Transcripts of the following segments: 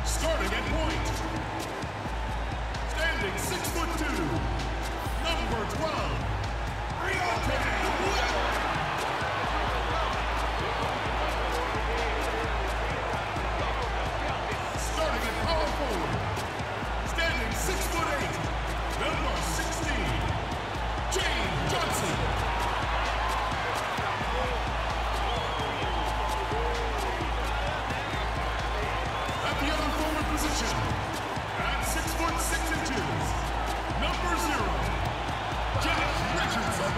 Starting at point. Standing 6'2", number 12, starting at power forward. Standing 6'8", number 16, James Johnson. At the other forward position, at 6'6", number 0, Josh Richardson.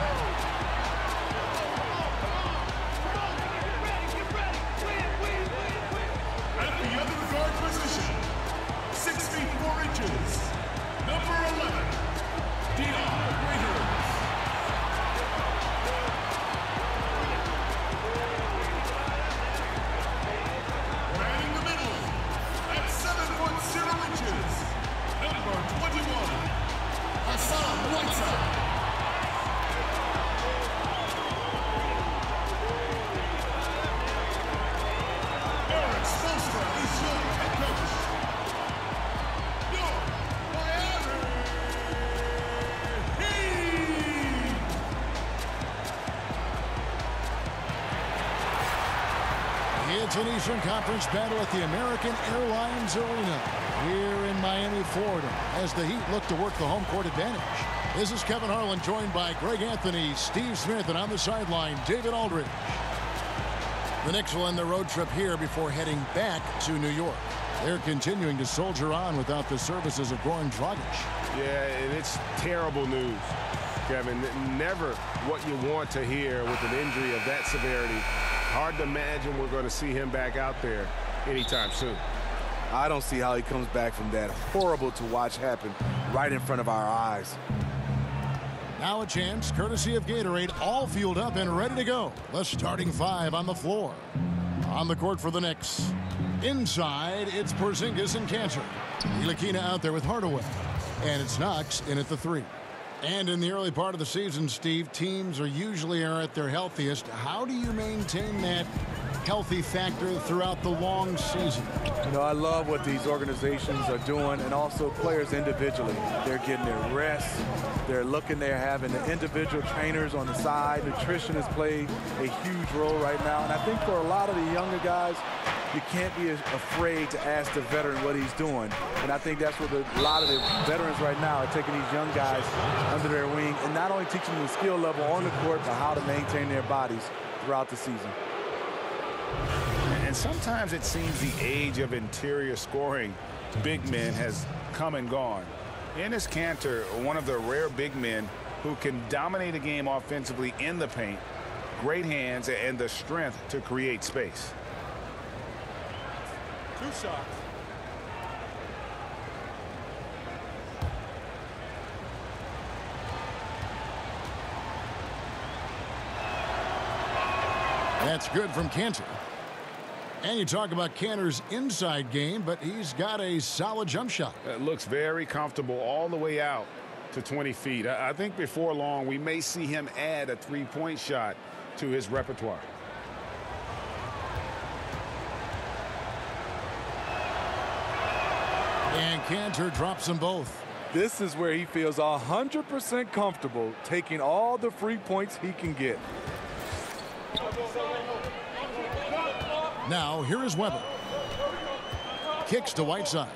At the other guard position, 6 feet 4 inches, number 11, Dion Waiters. Manning the middle, at 7'0", number 21, Hassan Whiteside. Eric Spoelstra is your head coach. Your Miami Heat. It's an Eastern Conference battle at the American Airlines Arena here in Miami, Florida, as the Heat look to work the home court advantage. This is Kevin Harlan, joined by Greg Anthony, Steve Smith, and on the sideline, David Aldridge. The Knicks will end their road trip here before heading back to New York. They're continuing to soldier on without the services of Goran Dragic. Yeah, and it's terrible news, Kevin. Never what you want to hear with an injury of that severity. Hard to imagine we're going to see him back out there anytime soon. I don't see how he comes back from that. Horrible to watch happen right in front of our eyes. Now a chance, courtesy of Gatorade, all fueled up and ready to go. The starting 5 on the floor. On the court for the Knicks. Inside, it's Porzingis and Cantor. Ntilikina out there with Hardaway. And it's Knox in at the 3. And in the early part of the season, Steve, teams are usually at their healthiest. How do you maintain that healthy factor throughout the long season? You know, I love what these organizations are doing, and also players individually. They're getting their rest. They're having the individual trainers on the side. Nutrition has played a huge role right now. And I think for a lot of the younger guys, you can't be afraid to ask the veteran what he's doing. And I think that's what a lot of the veterans right now are taking these young guys under their wing and not only teaching them the skill level on the court, but how to maintain their bodies throughout the season. And sometimes it seems the age of interior scoring big men has come and gone. Enes Kanter, one of the rare big men who can dominate a game offensively in the paint, great hands and the strength to create space. 2 shots. That's good from Cantor. And you talk about Cantor's inside game, but he's got a solid jump shot. It looks very comfortable all the way out to 20 feet. I think before long we may see him add a three-point shot to his repertoire. And Cantor drops them both. This is where he feels 100% comfortable taking all the free points he can get. Now, here is Weber. Kicks to Whiteside.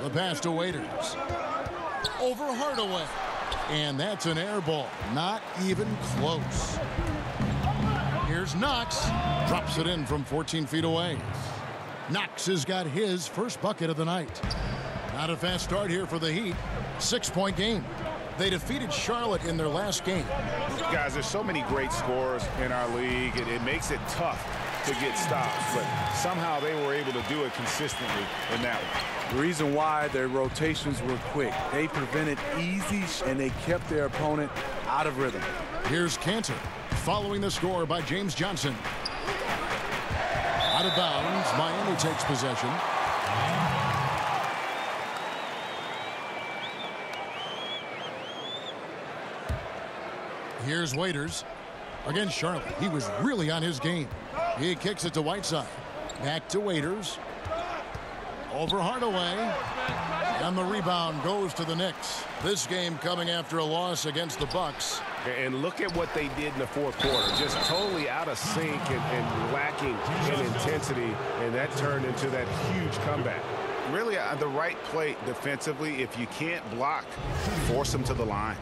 The pass to Waiters. Over Hardaway. And that's an air ball. Not even close. Here's Knox. Drops it in from 14 feet away. Knox has got his first bucket of the night. Not a fast start here for the Heat. 6-point game. They defeated Charlotte in their last game. Guys, there's so many great scorers in our league. It makes it tough to get stops, but somehow they were able to do it consistently in that one. The reason why their rotations were quick, they prevented easy and they kept their opponent out of rhythm. Here's Cantor following the score by James Johnson. Out of bounds, Miami takes possession. Here's Waiters against Charlotte. He was really on his game. He kicks it to Whiteside. Back to Waiters. Over Hardaway. And the rebound goes to the Knicks. This game coming after a loss against the Bucks. And look at what they did in the fourth quarter. Just totally out of sync and lacking in intensity. And that turned into that huge comeback. Really the right play defensively. If you can't block, force them to the line.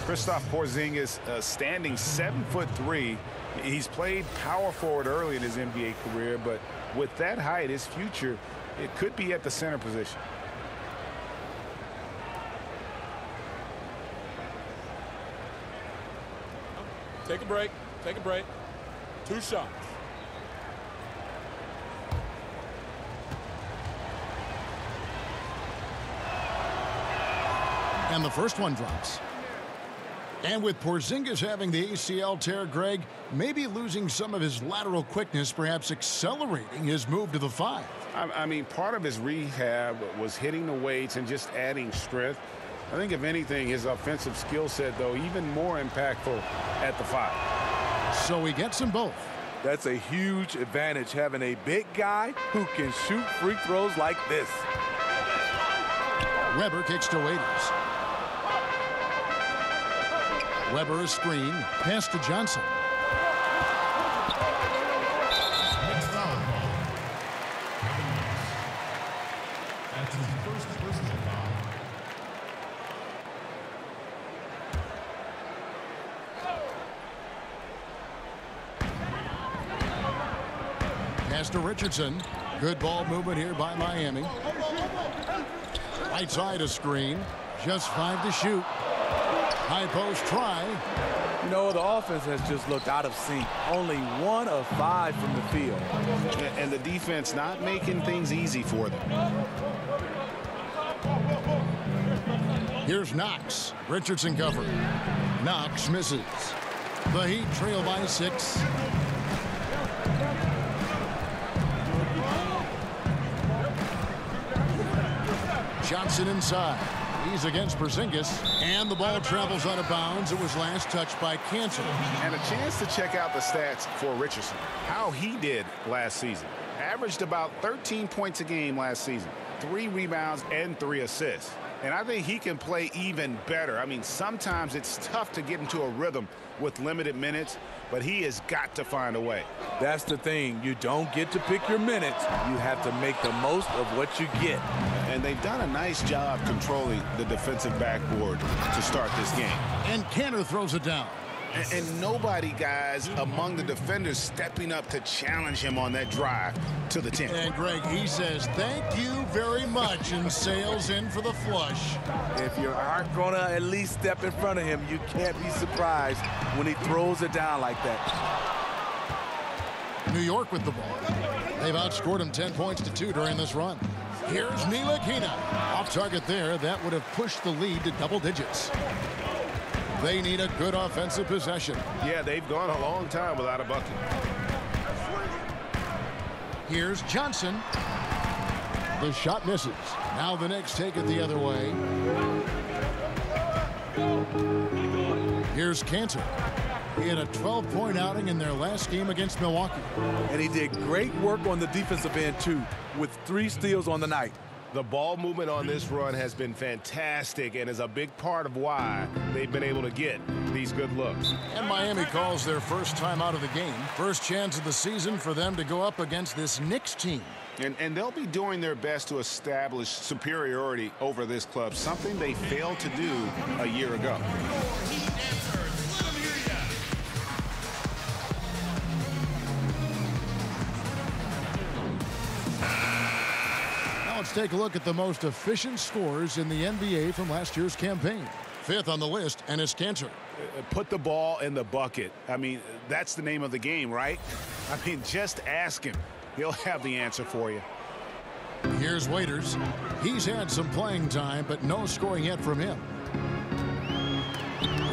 Kristaps Porzingis standing 7'3". He's played power forward early in his NBA career, but with that height, his future, it could be at the center position. Take a break. Take a break. 2 shots. And the first one drops. And with Porzingis having the ACL tear, Greg, maybe losing some of his lateral quickness, perhaps accelerating his move to the 5. I mean, part of his rehab was hitting the weights and just adding strength. I think, if anything, his offensive skill set, though, even more impactful at the 5. So he gets them both. That's a huge advantage, having a big guy who can shoot free throws like this. Weber kicks to Waiters. Weber a screen. Pass to Johnson. Next foul. That's his first personal foul. Pass to Richardson. Good ball movement here by Miami. Right side a screen. Just 5 to shoot. High post try. You know, the offense has just looked out of sync. Only 1 of 5 from the field. And the defense not making things easy for them. Here's Knox. Richardson covered. Knox misses. The Heat trail by 6. Johnson inside. He's against Porzingis, and the ball travels out of bounds. It was last touched by Cantor. And a chance to check out the stats for Richardson. How he did last season. Averaged about 13 points a game last season. 3 rebounds and 3 assists. And I think he can play even better. I mean, sometimes it's tough to get into a rhythm with limited minutes, but he has got to find a way. That's the thing. You don't get to pick your minutes. You have to make the most of what you get. And they've done a nice job controlling the defensive backboard to start this game. And Cantor throws it down. And nobody, guys, among the defenders stepping up to challenge him on that drive to the 10. And Greg, he says, thank you very much, and sails in for the flush. If you aren't going to at least step in front of him, you can't be surprised when he throws it down like that. New York with the ball. They've outscored him 10 points to 2 during this run. Here's Ntilikina. Off target there. That would have pushed the lead to double digits. They need a good offensive possession. Yeah, they've gone a long time without a bucket. Here's Johnson. The shot misses. Now the Knicks take it the other way. Here's Cantor. He had a 12-point outing in their last game against Milwaukee. And he did great work on the defensive end, too, with 3 steals on the night. The ball movement on this run has been fantastic and is a big part of why they've been able to get these good looks. And Miami calls their first time out of the game. First chance of the season for them to go up against this Knicks team. And they'll be doing their best to establish superiority over this club, something they failed to do a year ago. Let's take a look at the most efficient scorers in the NBA from last year's campaign. 5th on the list, and it's Cantor. Put the ball in the bucket. I mean, that's the name of the game, right? I mean, just ask him. He'll have the answer for you. Here's Waiters. He's had some playing time, but no scoring yet from him.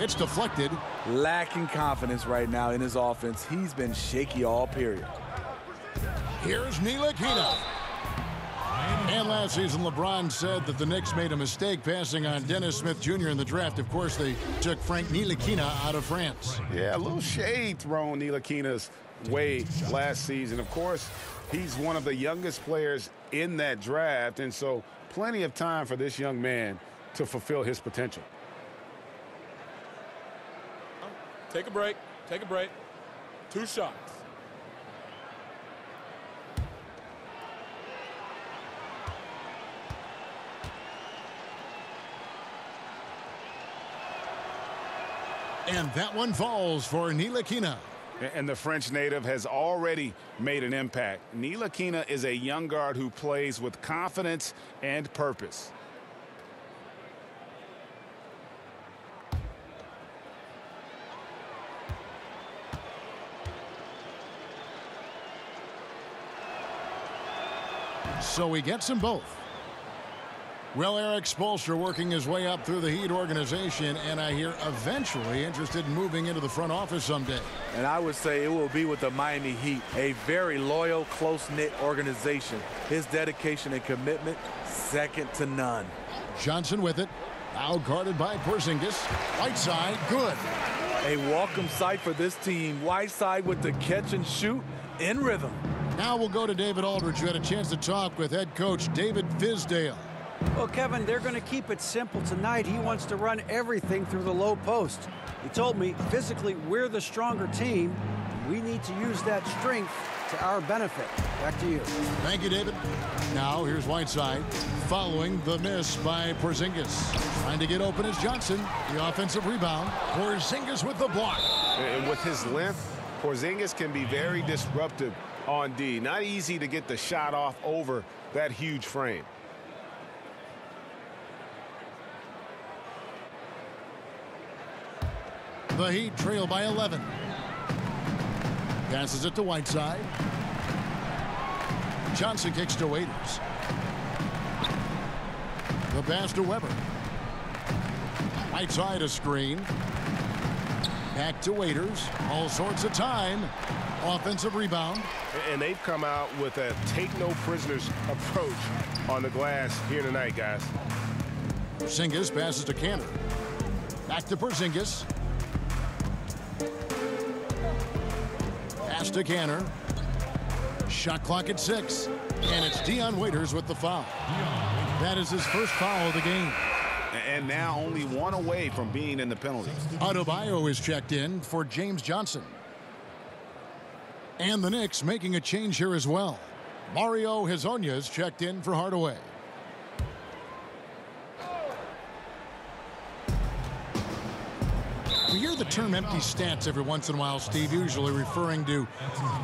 It's deflected. Lacking confidence right now in his offense. He's been shaky all period. Here's Ntilikina. And last season, LeBron said that the Knicks made a mistake passing on Dennis Smith Jr. in the draft. Of course, they took Frank Ntilikina out of France. Yeah, a little shade thrown Ntilikina's way last season. Of course, he's one of the youngest players in that draft, and so plenty of time for this young man to fulfill his potential. Take a break. Take a break. 2 shots. And that one falls for Ntilikina. And the French native has already made an impact. Ntilikina is a young guard who plays with confidence and purpose. So he gets them both. Well, Eric Spoelstra working his way up through the Heat organization, and I hear eventually interested in moving into the front office someday. And I would say it will be with the Miami Heat, a very loyal, close-knit organization. His dedication and commitment, second to none. Johnson with it. Now guarded by Porzingis. Whiteside, good. A welcome sight for this team. Whiteside with the catch and shoot in rhythm. Now we'll go to David Aldridge, who had a chance to talk with head coach David Fizdale. Well, Kevin, they're going to keep it simple tonight. He wants to run everything through the low post. He told me, physically, we're the stronger team. We need to use that strength to our benefit. Back to you. Thank you, David. Now here's Whiteside following the miss by Porzingis. Trying to get open is Johnson. The offensive rebound. Porzingis with the block. And with his length, Porzingis can be very disruptive on D. Not easy to get the shot off over that huge frame. The Heat trail by 11. Passes it to Whiteside. Johnson kicks to Waiters. The pass to Weber. Whiteside a screen. Back to Waiters. All sorts of time. Offensive rebound. And they've come out with a take-no-prisoners approach on the glass here tonight, guys. Porzingis passes to Cantor. Back to Porzingis. Pass to Cantor. Shot clock at 6. And it's Dion Waiters with the foul. That is his first foul of the game. And now only one away from being in the penalty. Adebayo is checked in for James Johnson. And the Knicks making a change here as well. Mario Hezonja is checked in for Hardaway. We hear the term empty stats every once in a while, Steve, usually referring to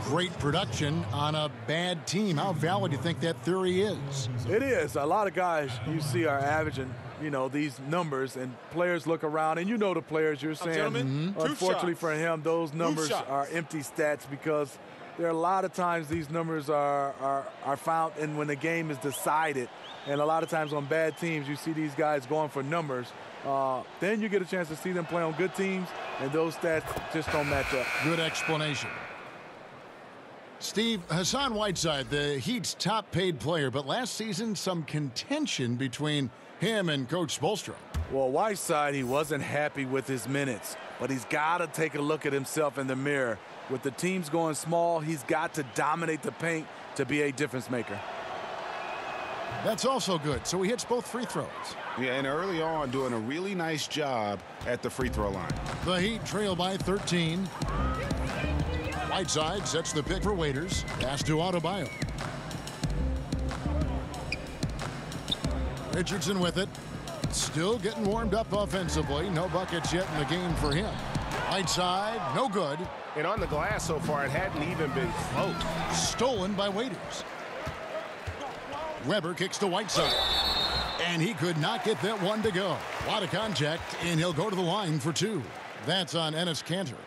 great production on a bad team. How valid do you think that theory is? It is. A lot of guys you see are averaging, you know, these numbers, and players look around, and you know the players you're saying. Unfortunately for him, those numbers are empty stats because there are a lot of times these numbers are found and when the game is decided. And a lot of times on bad teams, you see these guys going for numbers. Then you get a chance to see them play on good teams, and those stats just don't match up. Good explanation. Steve, Hassan Whiteside, the Heat's top-paid player, but last season some contention between him and Coach Spoelstra. Well, Whiteside, he wasn't happy with his minutes, but he's got to take a look at himself in the mirror. With the teams going small, he's got to dominate the paint to be a difference maker. That's also good. So he hits both free throws. Yeah, and early on doing a really nice job at the free throw line. The Heat trail by 13. Whiteside sets the pick for Waiters. Pass to Adebayo. Richardson with it. Still getting warmed up offensively. No buckets yet in the game for him. Whiteside, no good. And on the glass so far, it hadn't even been close. Stolen by Waiters. Weber kicks to Whiteside. And he could not get that one to go. A lot of contact, and he'll go to the line for 2. That's on Enes Kanter.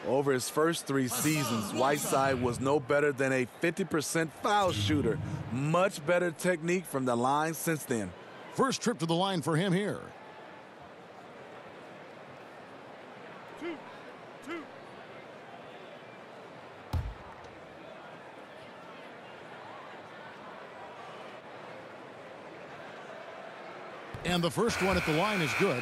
Over his first 3 seasons, Whiteside was no better than a 50% foul shooter. Much better technique from the line since then. First trip to the line for him here. And the first one at the line is good.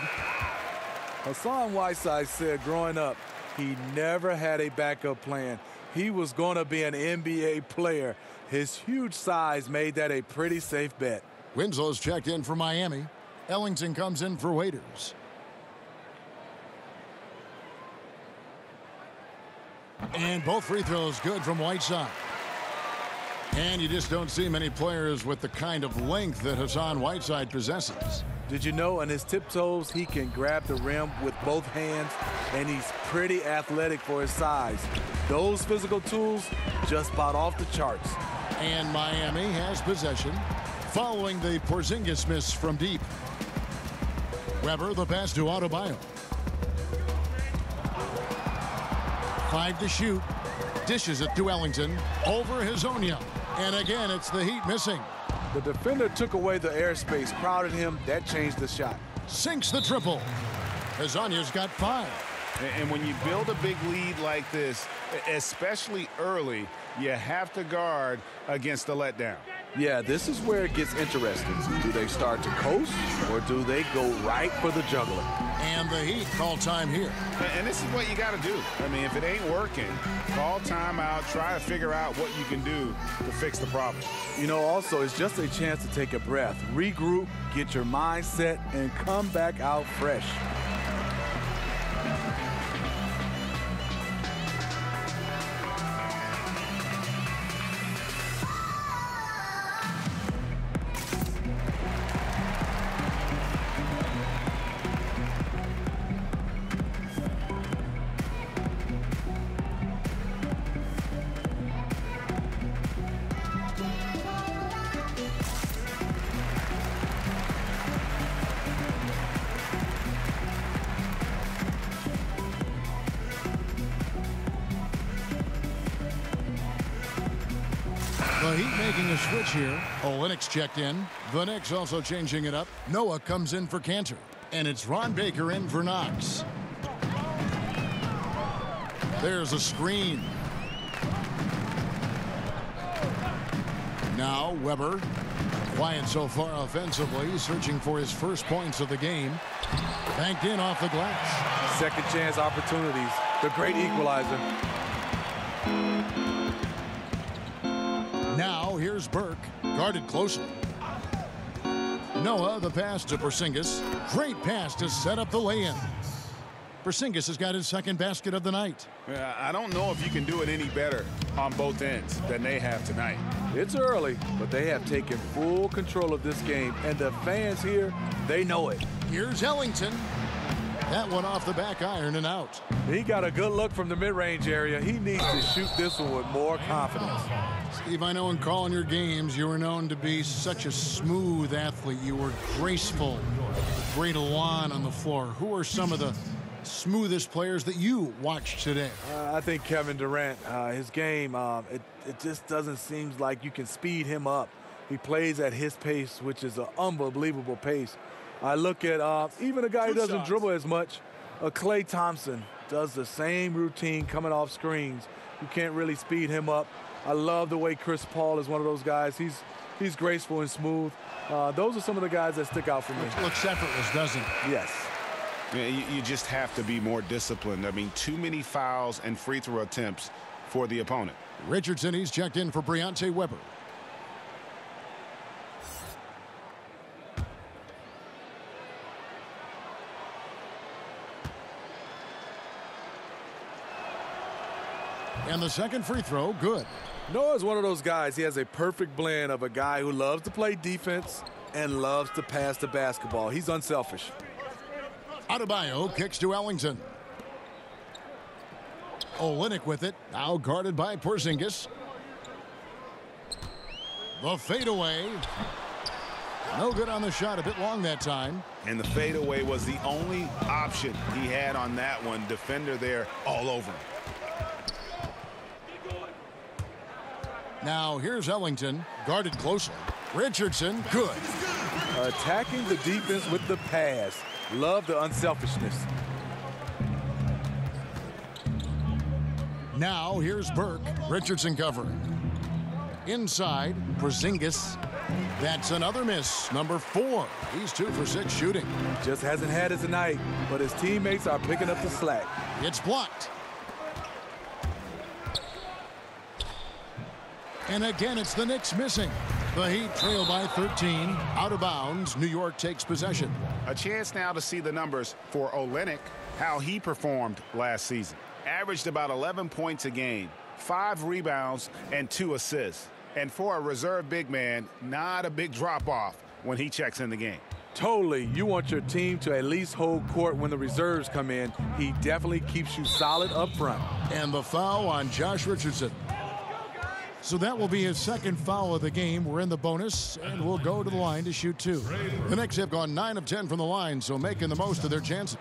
Hassan Whiteside said growing up, he never had a backup plan. he was going to be an NBA player. His huge size made that a pretty safe bet. Winslow's checked in for Miami. Ellington comes in for Waiters. And both free throws good from Whiteside. And you just don't see many players with the kind of length that Hassan Whiteside possesses. Did you know on his tiptoes he can grab the rim with both hands, and he's pretty athletic for his size. Those physical tools just about off the charts. And Miami has possession following the Porzingis miss from deep. Weber, the pass to Adebayo. 5 to shoot. Dishes it to Ellington. Over Hezonja. And again, it's the Heat missing. The defender took away the airspace, crowded him. That changed the shot. Sinks the triple. Hezonja's got 5. And when you build a big lead like this, especially early, you have to guard against the letdown. Yeah, this is where it gets interesting. Do they start to coast, or do they go right for the juggler? And the Heat call time here. And this is what you got to do. I mean, if it ain't working, call timeout, try to figure out what you can do to fix the problem. You know, also, it's just a chance to take a breath, regroup, get your mind set, and come back out fresh. The Heat making a switch here. Olynyk's checked in. The Knicks also changing it up. Noah comes in for Cantor. And it's Ron Baker in for Knox. There's a screen. Now Weber. Quiet so far offensively. Searching for his first points of the game. Banked in off the glass. Second chance opportunities. The great equalizer. Now here's Burke, guarded closely. Noah, the pass to Porzingis. Great pass to set up the lay-in. Porzingis has got his second basket of the night. I don't know if you can do it any better on both ends than they have tonight. It's early, but they have taken full control of this game, and the fans here, they know it. Here's Ellington. That one off the back iron and out. He got a good look from the mid-range area. He needs to shoot this one with more confidence. Steve, I know in calling your games, you were known to be such a smooth athlete. You were graceful, great elan on the floor. Who are some of the smoothest players that you watched today? I think Kevin Durant, his game, it just doesn't seem like you can speed him up. He plays at his pace, which is an unbelievable pace. I look at even a guy who doesn't dribble as much, Klay Thompson does the same routine coming off screens. You can't really speed him up. I love the way Chris Paul is one of those guys. He's graceful and smooth. Those are some of the guys that stick out for me. It looks effortless, doesn't it? Yes. Yeah, you just have to be more disciplined. I mean, too many fouls and free throw attempts for the opponent. Richardson, he's checked in for Briante Weber. And the second free throw, good. Noah's one of those guys. He has a perfect blend of a guy who loves to play defense and loves to pass the basketball. He's unselfish. Adebayo kicks to Ellington. Olynyk with it, now guarded by Porzingis. The fadeaway. No good on the shot, a bit long that time. And the fadeaway was the only option he had on that one. Defender there all over him. Now here's Ellington, guarded closely. Richardson, good. Attacking the defense with the pass. Love the unselfishness. Now here's Burke. Richardson covering. Inside, Porzingis. That's another miss, number 4. He's 2 for 6 shooting. Just hasn't had his night, but his teammates are picking up the slack. It's blocked. And again, it's the Knicks missing. The Heat trail by 13. Out of bounds. New York takes possession. A chance now to see the numbers for Olynyk, how he performed last season. Averaged about 11 points a game, 5 rebounds, and 2 assists. And for a reserve big man, not a big drop-off when he checks in the game. Totally. You want your team to at least hold court when the reserves come in. He definitely keeps you solid up front. And the foul on Josh Richardson. So that will be his second foul of the game. We're in the bonus, and we'll go to the line to shoot 2. The Knicks have gone 9 of 10 from the line, so making the most of their chances.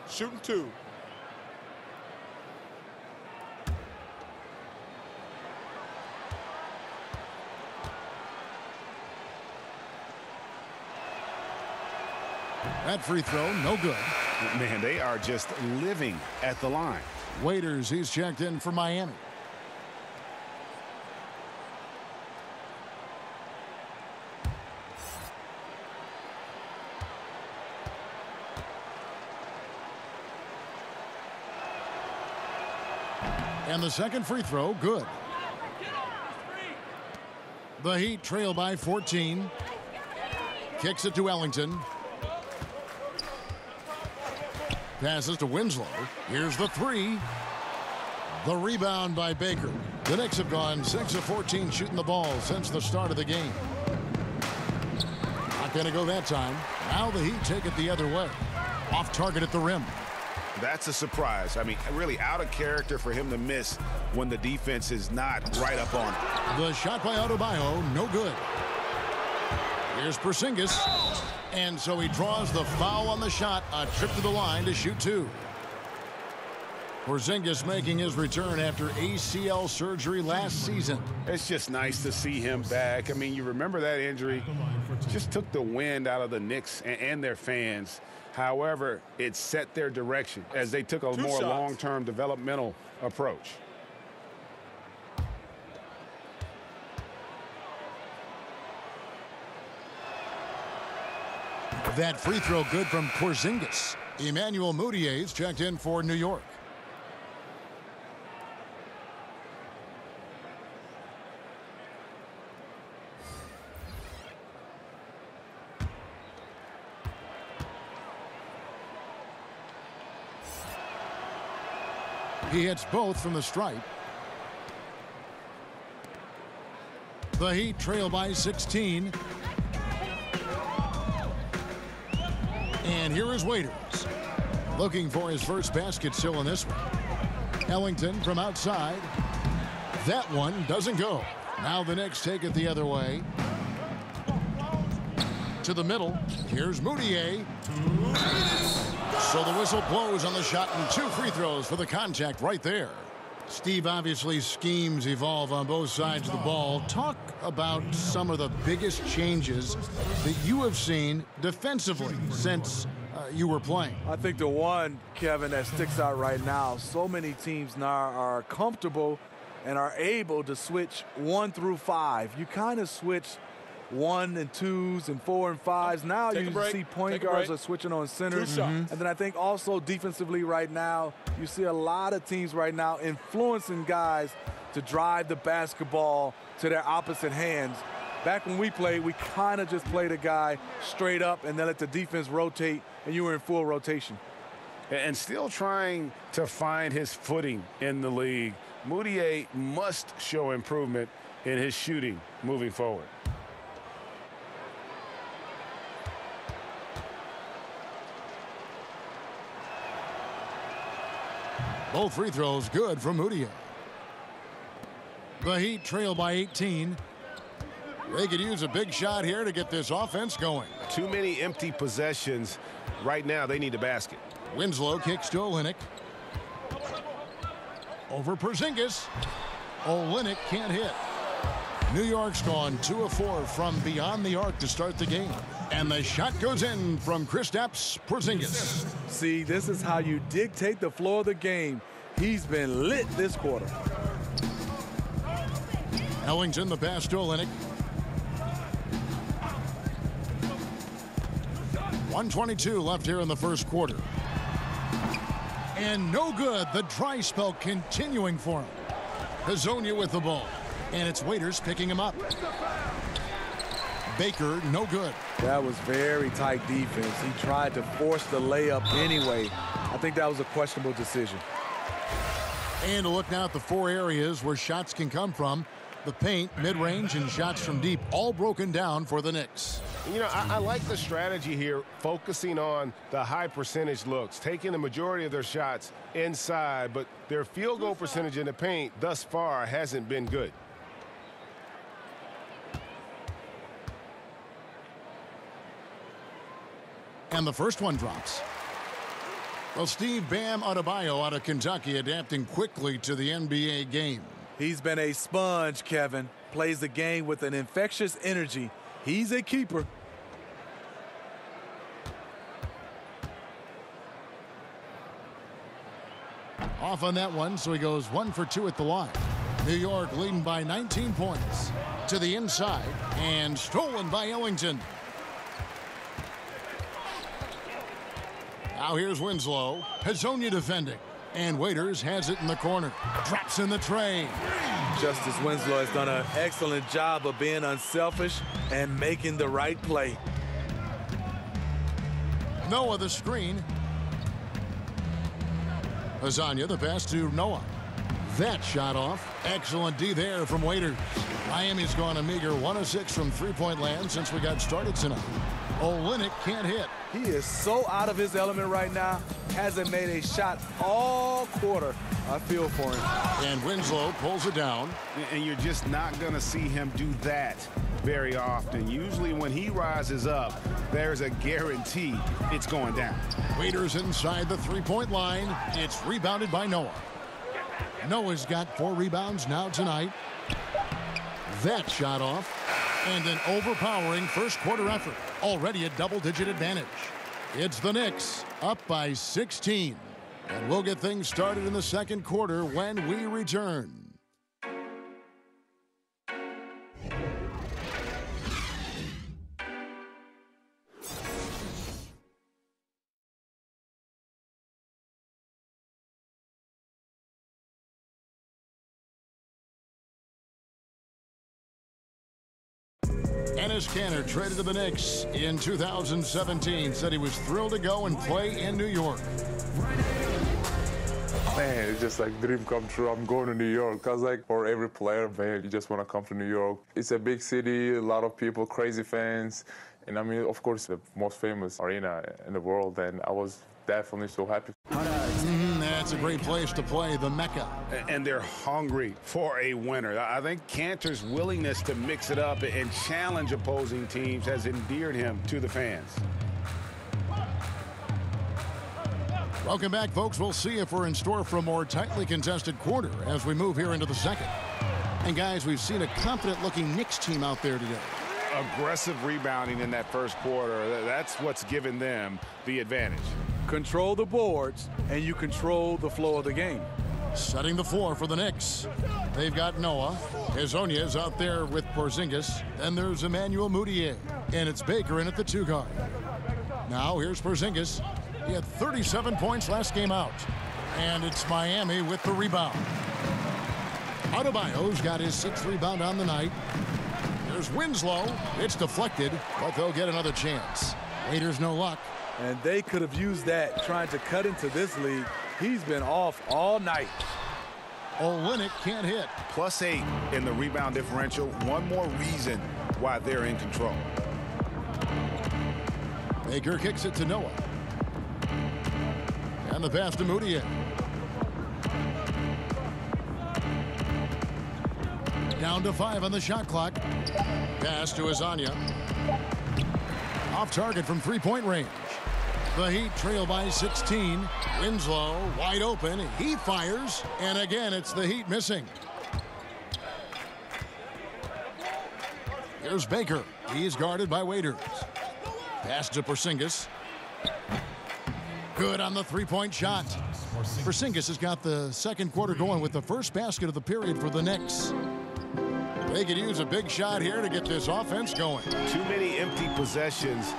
Shooting 2. That free throw, no good. Man, they are just living at the line. Waiters, he's checked in for Miami. And the second free throw, good. The Heat trail by 14. Kicks it to Ellington. Passes to Winslow. Here's the 3. The rebound by Baker. The Knicks have gone 6 of 14 shooting the ball since the start of the game. Not going to go that time. Now the Heat take it the other way. Off target at the rim. That's a surprise. I mean, really out of character for him to miss when the defense is not right up on it. The shot by Adebayo, no good. Here's Porzingis. And so he draws the foul on the shot. A trip to the line to shoot 2. Porzingis making his return after ACL surgery last season. It's just nice to see him back. I mean, you remember that injury just took the wind out of the Knicks and their fans. However, it set their direction as they took a more long-term developmental approach. That free throw good from Porzingis. Emmanuel Mudiay's checked in for New York. He hits both from the stripe. The Heat trail by 16. And here is Waiters. Looking for his first basket still in this one. Ellington from outside. That one doesn't go. Now the Knicks take it the other way. To the middle. Here's Mudiay. So the whistle blows on the shot and 2 free throws for the contact right there. Steve, obviously schemes evolve on both sides of the ball. Talk about some of the biggest changes that you have seen defensively since you were playing. I think the one, Kevin, that sticks out right now, so many teams now are comfortable and are able to switch 1 through 5. You kind of switch 1 and 2s and 4 and 5s. Now you see point guards are switching on centers. And then I think also defensively right now, you see a lot of teams right now influencing guys to drive the basketball to their opposite hands. Back when we played, we kind of just played a guy straight up and then let the defense rotate, and you were in full rotation. And still trying to find his footing in the league. Mudiay must show improvement in his shooting moving forward. Both free throws good from Mudiay. The Heat trail by 18. They could use a big shot here to get this offense going. Too many empty possessions. Right now, they need a basket. Winslow kicks to Olynyk. Over Porzingis. Olynyk can't hit. New York's gone 2 of 4 from beyond the arc to start the game. And the shot goes in from Kristaps Porzingis. See, this is how you dictate the flow of the game. He's been lit this quarter. Ellington, the pass to Olynyk. 1:22 left here in the first quarter. And no good. The dry spell continuing for him. Hazonia with the ball. And it's Waiters picking him up. Baker, no good. That was very tight defense. He tried to force the layup anyway. I think that was a questionable decision. And to look now at the 4 areas where shots can come from. The paint, mid-range, and shots from deep, all broken down for the Knicks. You know, I like the strategy here, focusing on the high percentage looks, taking the majority of their shots inside, but their field goal percentage in the paint thus far hasn't been good. And the first one drops. Well, Steve Bam Adebayo out of Kentucky adapting quickly to the NBA game. He's been a sponge, Kevin. Plays the game with an infectious energy. He's a keeper. Off on that one, so he goes 1 for 2 at the line. New York leading by 19 points. To the inside, and stolen by Ellington. Now here's Winslow. Hazonia defending. And Waiters has it in the corner. Drops in the tray. Justice Winslow has done an excellent job of being unselfish and making the right play. Noah the screen. Hazonia the pass to Noah. That shot off. Excellent D there from Waiters. Miami's gone a meager 1 of 6 from three-point land since we got started tonight. Olynyk can't hit. He is so out of his element right now. Hasn't made a shot all quarter. I feel for him. And Winslow pulls it down. And you're just not going to see him do that very often. Usually when he rises up, there's a guarantee it's going down. Waiters inside the three-point line. It's rebounded by Noah. Noah's got 4 rebounds now tonight. That shot off. And an overpowering first quarter effort. Already a double-digit advantage. It's the Knicks up by 16. And we'll get things started in the second quarter when we return. Enes Kanter traded to the Knicks in 2017. Said he was thrilled to go and play in New York. Man, it's just like dream come true. I'm going to New York. Cause like for every player, man, you just want to come to New York. It's a big city, a lot of people, crazy fans. And I mean, of course, the most famous arena in the world. And I was definitely so happy. That's a great place to play, the Mecca. And they're hungry for a winner. I think Kanter's willingness to mix it up and challenge opposing teams has endeared him to the fans. Welcome back, folks. We'll see if we're in store for a more tightly contested quarter as we move here into the second. And, guys, we've seen a confident-looking Knicks team out there today. Aggressive rebounding in that first quarter. That's what's given them the advantage. Control the boards, and you control the flow of the game. Setting the floor for the Knicks. They've got Noah. Hazonia is out there with Porzingis. Then there's Emmanuel Mudiay. And it's Baker in at the 2 guard. Now here's Porzingis. He had 37 points last game out. And it's Miami with the rebound. Adebayo's got his 6th rebound on the night. There's Winslow. It's deflected, but they'll get another chance. Waiters no luck. And they could have used that trying to cut into this league. He's been off all night. Olynyk can't hit. +8 in the rebound differential. One more reason why they're in control. Baker kicks it to Noah. And the pass to Mudiay. Down to 5 on the shot clock. Pass to Hazonia. Off target from three-point range. The Heat trail by 16. Winslow wide open. He fires. And again, it's the Heat missing. Here's Baker. He's guarded by Waiters. Pass to Porzingis. Good on the three-point shot. Porzingis has got the second quarter going with the first basket of the period for the Knicks. They could use a big shot here to get this offense going. Too many empty possessions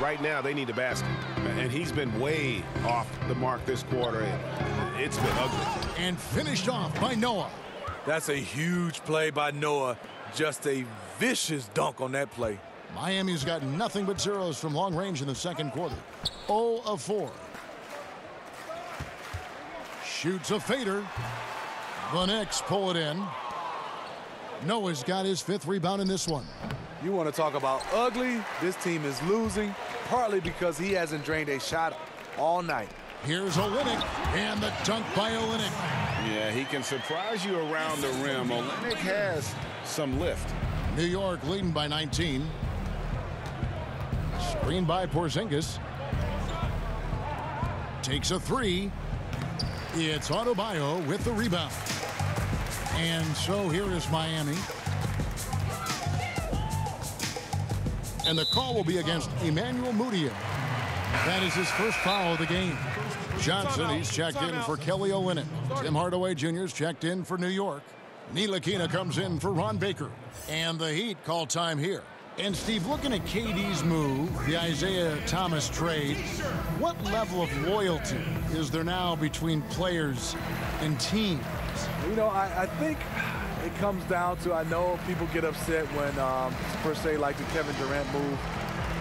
Right now, they need a basket. And he's been way off the mark this quarter. It's been ugly. And finished off by Noah. That's a huge play by Noah. Just a vicious dunk on that play. Miami's got nothing but zeros from long range in the second quarter. 0 of 4. Shoots a fader. The Knicks pull it in. Noah's got his 5th rebound in this one. You want to talk about ugly? This team is losing, partly because he hasn't drained a shot all night. Here's Olynyk, and the dunk by Olynyk. Yeah, he can surprise you around the rim. Olynyk has some lift. New York leading by 19. Screen by Porzingis. Takes a 3. It's Adebayo with the rebound. And so here is Miami. And the call will be against Emmanuel Mudiay. That is his first foul of the game. Johnson, he's checked in for Kelly Olynyk. Tim Hardaway Jr.'s checked in for New York. Ntilikina comes in for Ron Baker. And the Heat call time here. And Steve, looking at KD's move, the Isaiah Thomas trade, what level of loyalty is there now between players and teams? You know, I think it comes down to, I know people get upset when, per se, like the Kevin Durant move,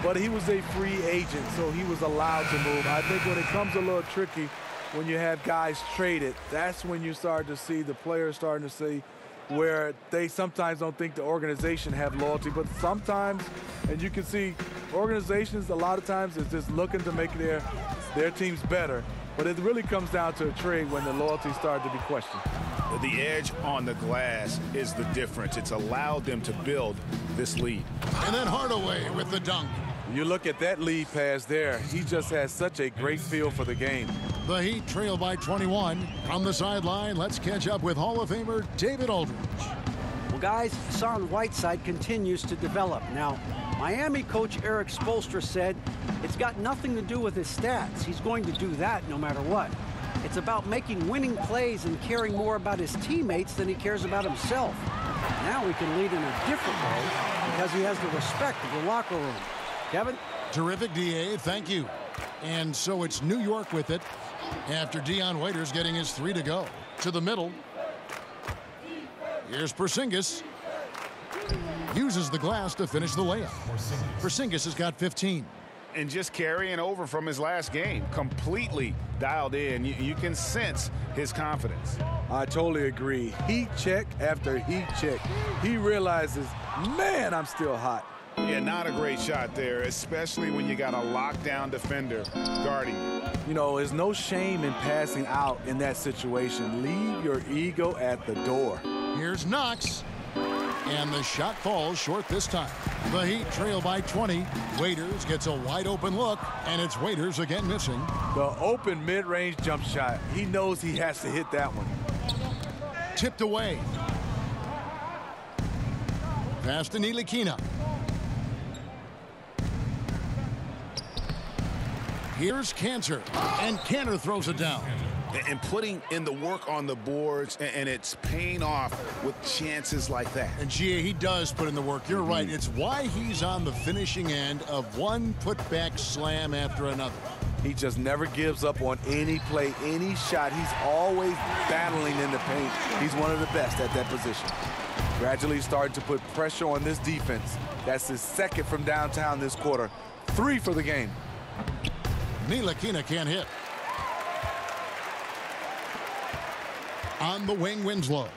but he was a free agent, so he was allowed to move. I think when it comes a little tricky, when you have guys traded, that's when you start to see the players starting to see where they sometimes don't think the organization have loyalty, but sometimes, and you can see organizations a lot of times is just looking to make their teams better, but it really comes down to a trade when the loyalty started to be questioned. The edge on the glass is the difference. It's allowed them to build this lead. And then Hardaway with the dunk. You look at that lead pass there. He just has such a great feel for the game. The Heat trail by 21. From the sideline, let's catch up with Hall of Famer David Aldridge. Well, guys, Hassan Whiteside continues to develop. Now, Miami coach Eric Spoelstra said it's got nothing to do with his stats. He's going to do that no matter what. It's about making winning plays and caring more about his teammates than he cares about himself. Now he can lead in a different way because he has the respect of the locker room. Kevin? Terrific, D.A. Thank you. And so it's New York with it after Dion Waiters getting his 3 to go. To the middle. Here's Porzingis. Uses the glass to finish the layup. Porzingis has got 15. And just carrying over from his last game. Completely dialed in. You can sense his confidence. I totally agree. Heat check after heat check. He realizes, man, I'm still hot. Yeah, not a great shot there, especially when you got a lockdown defender guarding you. You know, there's no shame in passing out in that situation. Leave your ego at the door. Here's Knox. And the shot falls short this time. The Heat trail by 20. Waiters gets a wide open look, and it's Waiters again missing. The open mid-range jump shot. He knows he has to hit that one. Tipped away. Pass to Ntilikina. Here's Cantor, and Cantor throws it down. And putting in the work on the boards, and it's paying off with chances like that. And G.A., he does put in the work. You're right. It's why he's on the finishing end of one putback slam after another. He just never gives up on any play, any shot. He's always battling in the paint. He's one of the best at that position. Gradually starting to put pressure on this defense. That's his 2nd from downtown this quarter. 3 for the game. Ntilikina can't hit. On the wing, Winslow.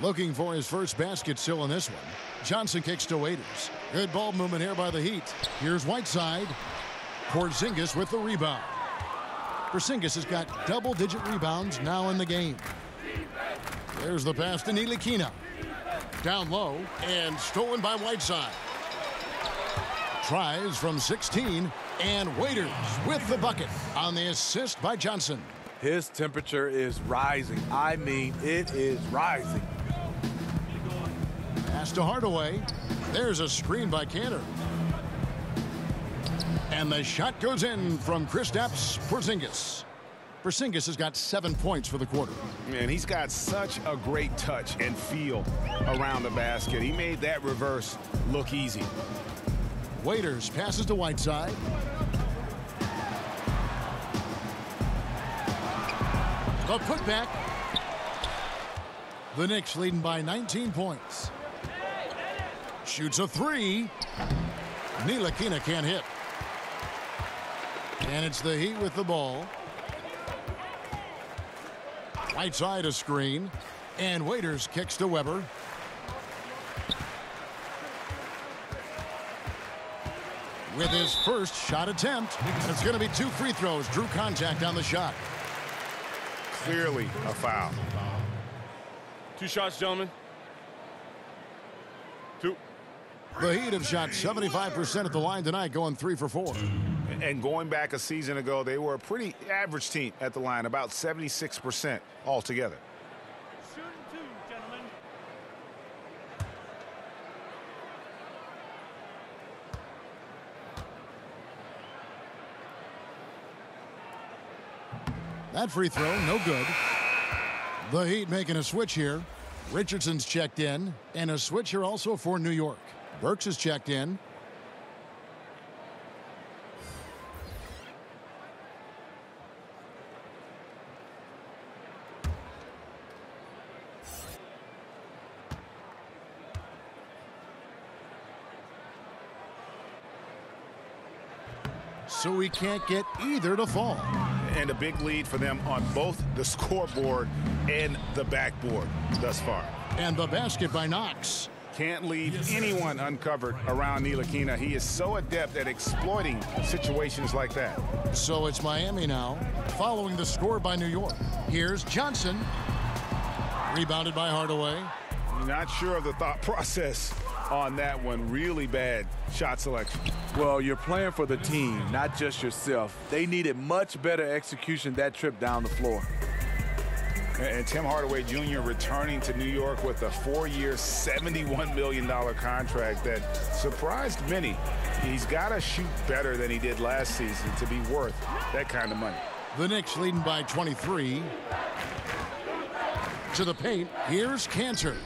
Looking for his first basket still in this one. Johnson kicks to Waiters. Good ball movement here by the Heat. Here's Whiteside. Porzingis with the rebound. Porzingis has got double-digit rebounds now in the game. There's the pass to Ntilikina. Down low and stolen by Whiteside. Tries from 16, and Waiters with the bucket on the assist by Johnson. His temperature is rising. I mean, it is rising. Pass to Hardaway. There's a screen by Cantor. And the shot goes in from Kristaps Porzingis. Porzingis has got 7 points for the quarter. Man, he's got such a great touch and feel around the basket. He made that reverse look easy. Waiters passes to Whiteside. The putback. The Knicks leading by 19 points. Shoots a three. Ntilikina can't hit. And it's the Heat with the ball. Whiteside a screen. And Waiters kicks to Weber. With his first shot attempt. And it's going to be 2 free throws. Drew contact on the shot. Clearly a foul. 2 shots, gentlemen. 2. The Heat have shot 75% at the line tonight, going 3 for 4. And going back a season ago, they were a pretty average team at the line, about 76% altogether. Shooting 2, gentlemen. That free throw, no good. The Heat making a switch here. Richardson's checked in, and a switch here also for New York. Burks is checked in. So we can't get either to fall. And a big lead for them on both the scoreboard and the backboard thus far. And the basket by Knox. Can't leave anyone uncovered around Ntilikina. He is so adept at exploiting situations like that. So it's Miami now, following the score by New York. Here's Johnson. Rebounded by Hardaway. Not sure of the thought process on that one. Really bad shot selection. Well, you're playing for the team, not just yourself. They needed much better execution that trip down the floor. And Tim Hardaway Jr. returning to New York with a 4-year, $71 million contract that surprised many. He's got to shoot better than he did last season to be worth that kind of money. The Knicks leading by 23. To the paint, here's Cantor.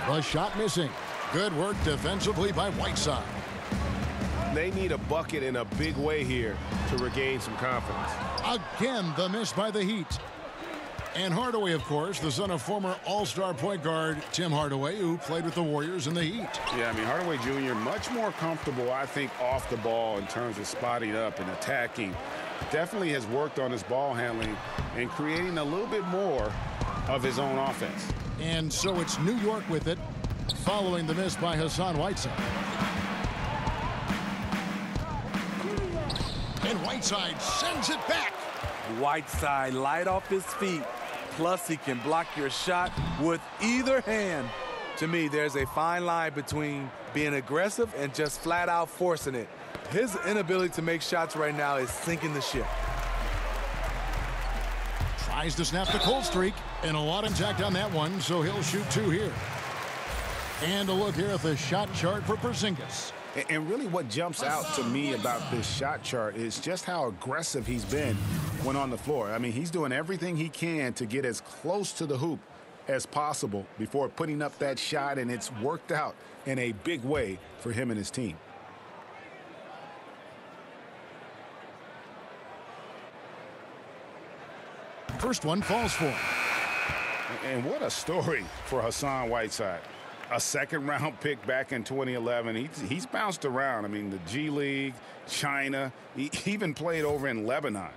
The shot missing. Good work defensively by Whiteside. They need a bucket in a big way here to regain some confidence. Again, the miss by the Heat. And Hardaway, of course, the son of former All-Star point guard Tim Hardaway, who played with the Warriors in the Heat. Yeah, I mean, Hardaway Jr. much more comfortable, I think, off the ball in terms of spotting up and attacking. Definitely has worked on his ball handling and creating a little bit more of his own offense. And so it's New York with it, following the miss by Hassan Whiteside. And Whiteside sends it back. Whiteside light off his feet. Plus, he can block your shot with either hand. To me, there's a fine line between being aggressive and just flat out forcing it. His inability to make shots right now is sinking the ship. Tries to snap the cold streak, and a lot intact on that one, so he'll shoot 2 here. And a look here at the shot chart for Porzingis. And really what jumps out to me about this shot chart is just how aggressive he's been when on the floor. I mean, he's doing everything he can to get as close to the hoop as possible before putting up that shot, and it's worked out in a big way for him and his team. First one falls for him. And what a story for Hassan Whiteside. A second-round pick back in 2011. He's bounced around. I mean, the G League, China, he even played over in Lebanon.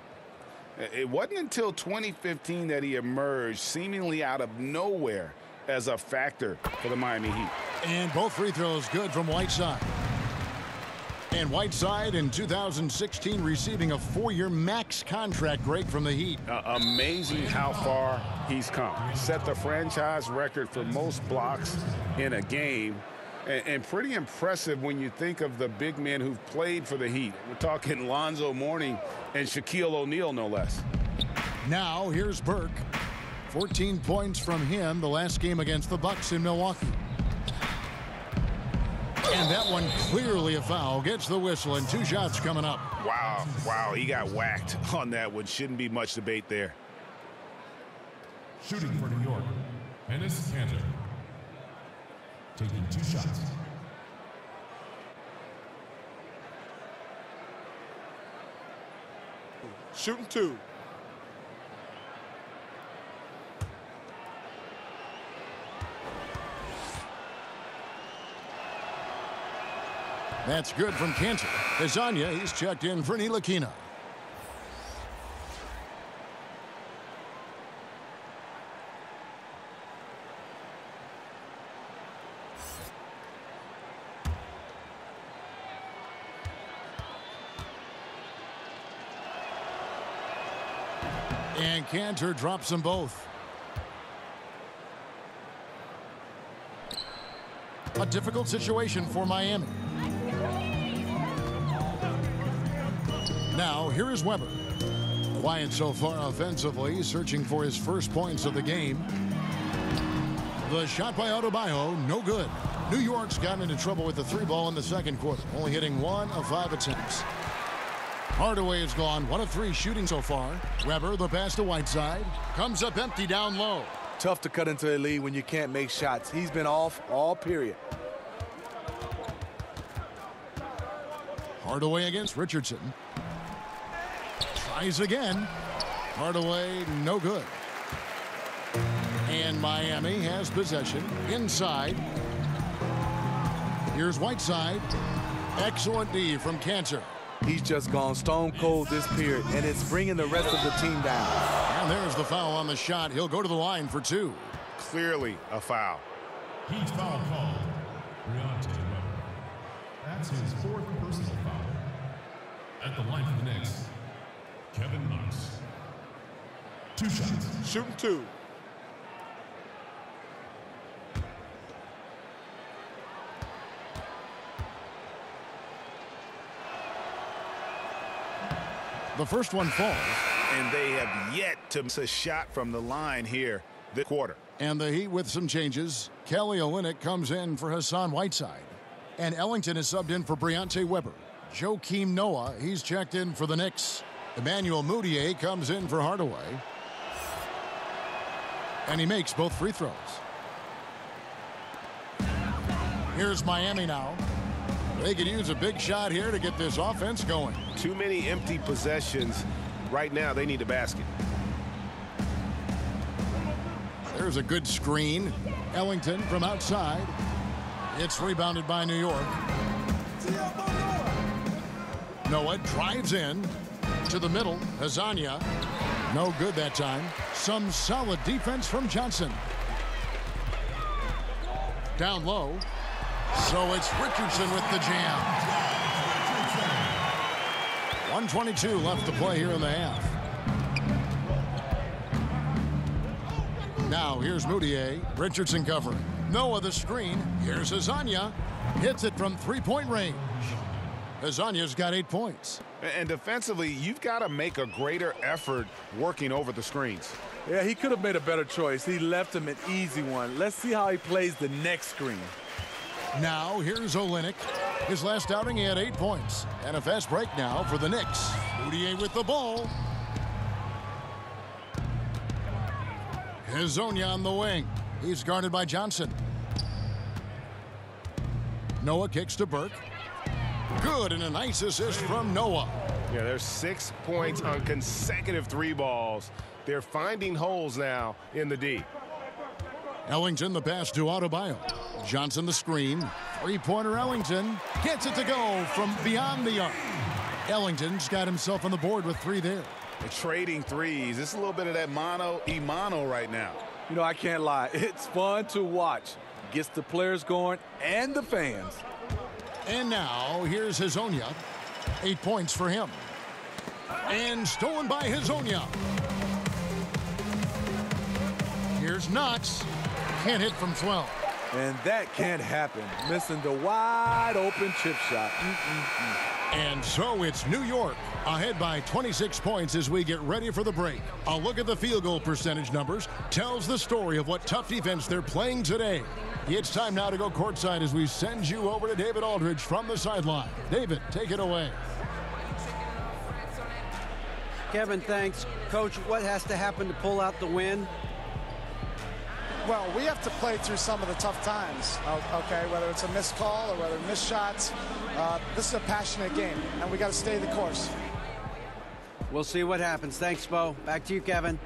It wasn't until 2015 that he emerged seemingly out of nowhere as a factor for the Miami Heat. And both free throws good from Whiteside. And Whiteside in 2016 receiving a 4-year max contract break from the Heat. Amazing how far he's come. Set the franchise record for most blocks in a game. And pretty impressive when you think of the big men who've played for the Heat. We're talking Lonzo Mourning and Shaquille O'Neal, no less. Now here's Burke. 14 points from him the last game against the Bucks in Milwaukee. And that one clearly a foul. Gets the whistle, and 2 shots coming up. Wow, he got whacked on that one. Shouldn't be much debate there. Shooting for New York, Enes Kanter. Taking 2 shots. Shooting 2. That's good from Cantor. Hezonja, he's checked in for Ntilikina. And Cantor drops them both. A difficult situation for Miami. Now, here is Weber. Quiet so far offensively, searching for his first points of the game. The shot by Adebayo, no good. New York's gotten into trouble with the 3-ball in the second quarter, only hitting 1 of 5 attempts. Hardaway is gone, 1 of 3 shooting so far. Weber, the pass to Whiteside, comes up empty down low. Tough to cut into a lead when you can't make shots. He's been off all period. Hardaway against Richardson. Tries again. Hardaway, no good. And Miami has possession inside. Here's Whiteside. Excellent D from Cantor. He's just gone stone cold this period, and it's bringing the rest of the team down. And there's the foul on the shot. He'll go to the line for 2. Clearly a foul. Heat foul called. Briante Weber. That's his 4th personal foul. At the line for the Knicks, Kevin Knox. 2 shots. Shooting 2. The first one falls. And they have yet to miss a shot from the line here this quarter. And the Heat with some changes. Kelly Olynyk comes in for Hassan Whiteside. And Ellington is subbed in for Briante Weber. Joakim Noah, he's checked in for the Knicks. Emmanuel Mudiay comes in for Hardaway. And he makes both free throws. Here's Miami now. They could use a big shot here to get this offense going. Too many empty possessions. Right now, they need a basket. There's a good screen. Ellington from outside. It's rebounded by New York. Noah drives in to the middle. Hezonja. No good that time. Some solid defense from Johnson. Down low. So it's Richardson with the jam. 1:22 left to play here in the half. Now here's Mudiay. Richardson covering. Noah the screen. Here's Hezonja. Hits it from 3-point range. Hezonja's got 8 points. And defensively, you've got to make a greater effort working over the screens. Yeah, he could have made a better choice. He left him an easy one. Let's see how he plays the next screen. Now here's Olynyk. His last outing, he had 8 points. And a fast break now for the Knicks. Mudiay with the ball. Hezonja on the wing. He's guarded by Johnson. Noah kicks to Burke. Good, and a nice assist from Noah. Yeah, there's 6 points on consecutive 3 balls. They're finding holes now in the D. Ellington the pass to Adebayo. Johnson the screen. 3-pointer Ellington. Gets it to go from beyond the arc. Ellington's got himself on the board with 3 there. They're trading threes. It's a little bit of that mano-a-mano right now. You know, I can't lie. It's fun to watch. Gets the players going and the fans. And now here's Hezonja. 8 points for him. And stolen by Hezonja. Here's Knox. Can't hit from 12. And that can't happen. Missing the wide open chip shot. And so it's New York ahead by 26 points as we get ready for the break. A look at the field goal percentage numbers tells the story of what tough defense they're playing today. It's time now to go courtside as we send you over to David Aldridge from the sideline. David, take it away. Kevin, thanks. Coach, what has to happen to pull out the win? Well, we have to play through some of the tough times, okay, whether it's a missed call or whether missed shots. This is a passionate game, and we got to stay the course. We'll see what happens. Thanks, Bo. Back to you, Kevin.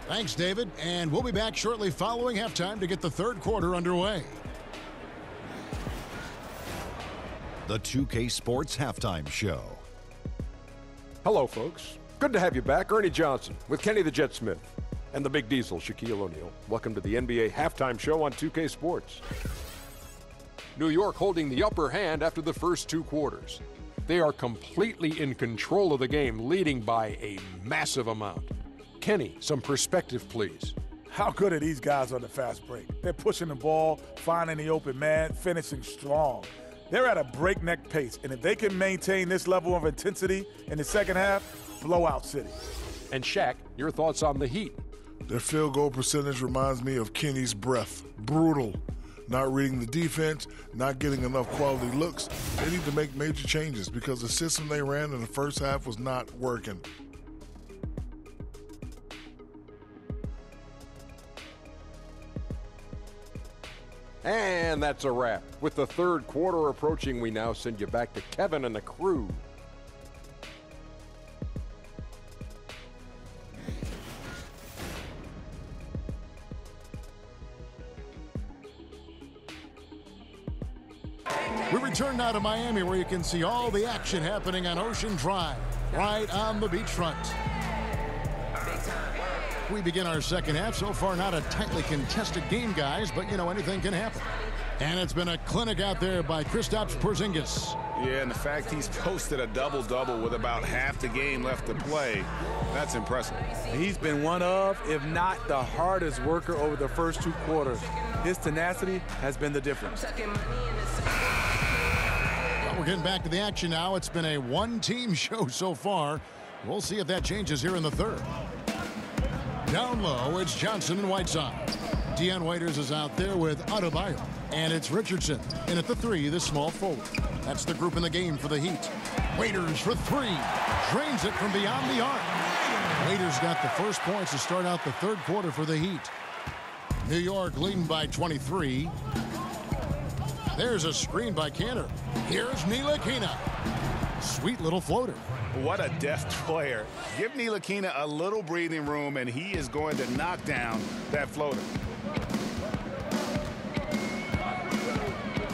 Thanks, David. And we'll be back shortly following halftime to get the third quarter underway. The 2K Sports Halftime Show. Hello, folks. Good to have you back. Ernie Johnson with Kenny the Jet Smith and the Big Diesel, Shaquille O'Neal. Welcome to the NBA Halftime Show on 2K Sports. New York holding the upper hand after the first 2 quarters. They are completely in control of the game, leading by a massive amount. Kenny, some perspective, please. How good are these guys on the fast break? They're pushing the ball, finding the open man, finishing strong. They're at a breakneck pace, and if they can maintain this level of intensity in the second half, blowout city. And Shaq, your thoughts on the Heat? Their field goal percentage reminds me of Kenny's breath. Brutal. Not reading the defense, not getting enough quality looks. They need to make major changes because the system they ran in the first half was not working. And that's a wrap. With the third quarter approaching, we now send you back to Kevin and the crew. We return now to Miami, where you can see all the action happening on Ocean Drive, right on the beachfront. We begin our second half. So far, not a tightly contested game, guys, but, you know, anything can happen. And it's been a clinic out there by Kristaps Porzingis. Yeah, and the fact he's posted a double-double with about half the game left to play, that's impressive. He's been one of, if not the hardest worker over the first 2 quarters. His tenacity has been the difference. Well, we're getting back to the action now. It's been a one-team show so far. We'll see if that changes here in the third. Down low, it's Johnson and Whiteside. Dion Waiters is out there with Adebayo. And it's Richardson. In at the 3, the small forward. That's the group in the game for the Heat. Waiters for 3. Drains it from beyond the arc. Waiters got the first points to start out the third quarter for the Heat. New York leading by 23. There's a screen by Kanter. Here's Ntilikina. Sweet little floater. What a deft player. Give Ntilikina a little breathing room, and he is going to knock down that floater.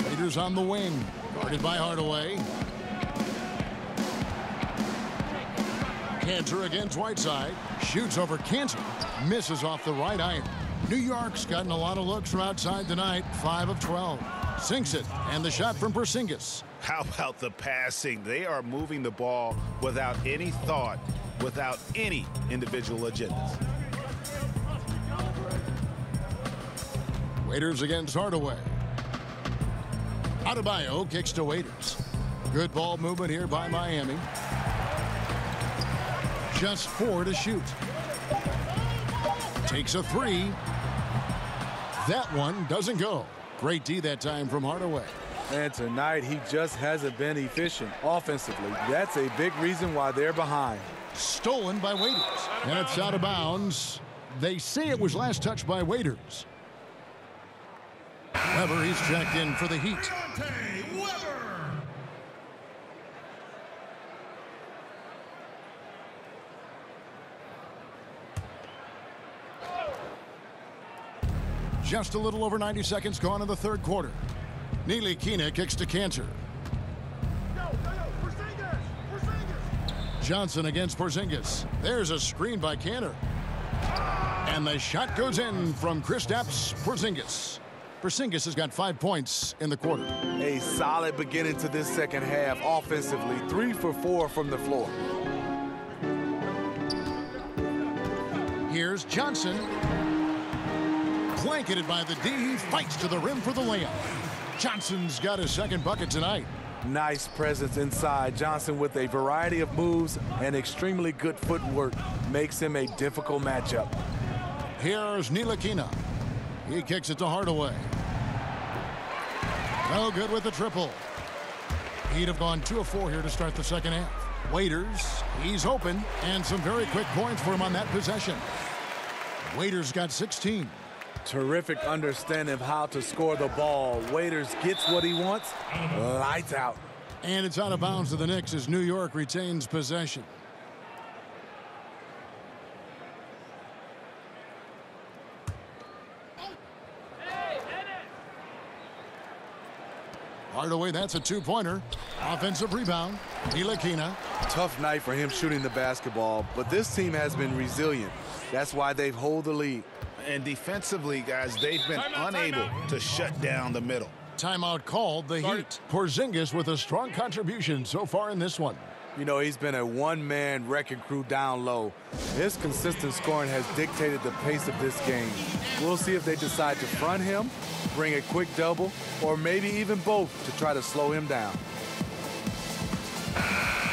Waiters on the wing. Guarded by Hardaway. Kanter against Whiteside. Shoots over Kanter. Misses off the right iron. New York's gotten a lot of looks from outside tonight. 5 of 12. Sinks it. And the shot from Porzingis. How about the passing? They are moving the ball without any thought, without any individual agendas. Waiters against Hardaway. Adebayo kicks to Waiters. Good ball movement here by Miami. Just 4 to shoot. Takes a 3. That one doesn't go. Great D that time from Hardaway. And tonight, he just hasn't been efficient offensively. That's a big reason why they're behind. Stolen by Waiters. And it's out of bounds. They say it was last touched by Waiters. Weber, he's checked in for the Heat. Just a little over 90 seconds gone in the third quarter. Ntilikina kicks to Kanter. Johnson against Porzingis. There's a screen by Kanter. And the shot goes in from Kristaps Porzingis. Porzingis has got 5 points in the quarter. A solid beginning to this second half offensively. 3 for 4 from the floor. Here's Johnson. Blanketed by the D. He fights to the rim for the layup. Johnson's got his second bucket tonight. Nice presence inside. Johnson with a variety of moves and extremely good footwork makes him a difficult matchup. Here's Ntilikina. He kicks it to Hardaway. No good with the triple. He'd have gone 2 of 4 here to start the second half. Waiters, he's open, and some very quick points for him on that possession. Waiters got 16. Terrific understanding of how to score the ball. Waiters gets what he wants. Lights out. And it's out of bounds to the Knicks as New York retains possession. Hardaway, that's a two-pointer. Offensive rebound. Ntilikina. Tough night for him shooting the basketball, but this team has been resilient. That's why they've held the lead. And defensively, guys, they've been unable to shut down the middle. Timeout called, the Heat. Porzingis with a strong contribution so far in this one. You know, he's been a one-man wrecking crew down low. His consistent scoring has dictated the pace of this game. We'll see if they decide to front him, bring a quick double, or maybe even both to try to slow him down.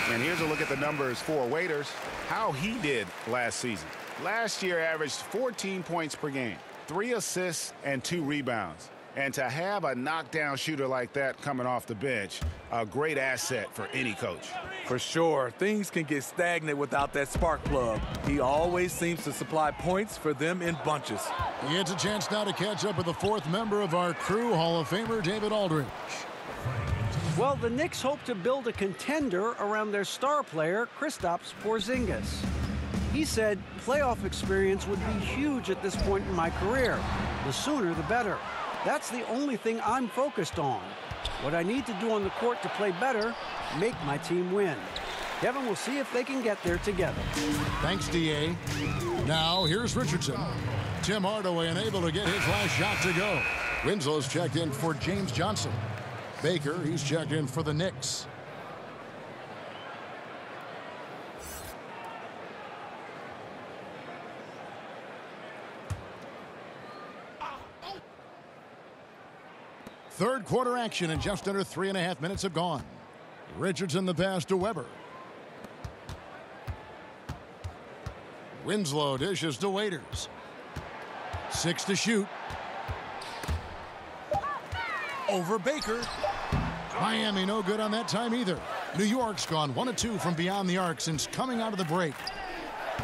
And here's a look at the numbers for Waiters, how he did last season. Last year averaged 14 points per game, 3 assists, and 2 rebounds. And to have a knockdown shooter like that coming off the bench, a great asset for any coach. For sure, things can get stagnant without that spark plug. He always seems to supply points for them in bunches. He gets a chance now to catch up with the fourth member of our crew, Hall of Famer David Aldridge. Well, the Knicks hope to build a contender around their star player, Kristaps Porzingis. He said playoff experience would be huge at this point in my career. The sooner, the better. That's the only thing I'm focused on. What I need to do on the court to play better, make my team win. Kevin, we'll see if they can get there together. Thanks, D.A. Now, here's Richardson. Tim Hardaway unable to get his last shot to go. Winslow's checked in for James Johnson. Baker, he's checked in for the Knicks. Third quarter action and just under 3.5 minutes have gone. Richardson the pass to Weber. Winslow dishes to Waiters. 6 to shoot. Over Baker. Miami no good on that time either. New York's gone 1 of 2 from beyond the arc since coming out of the break.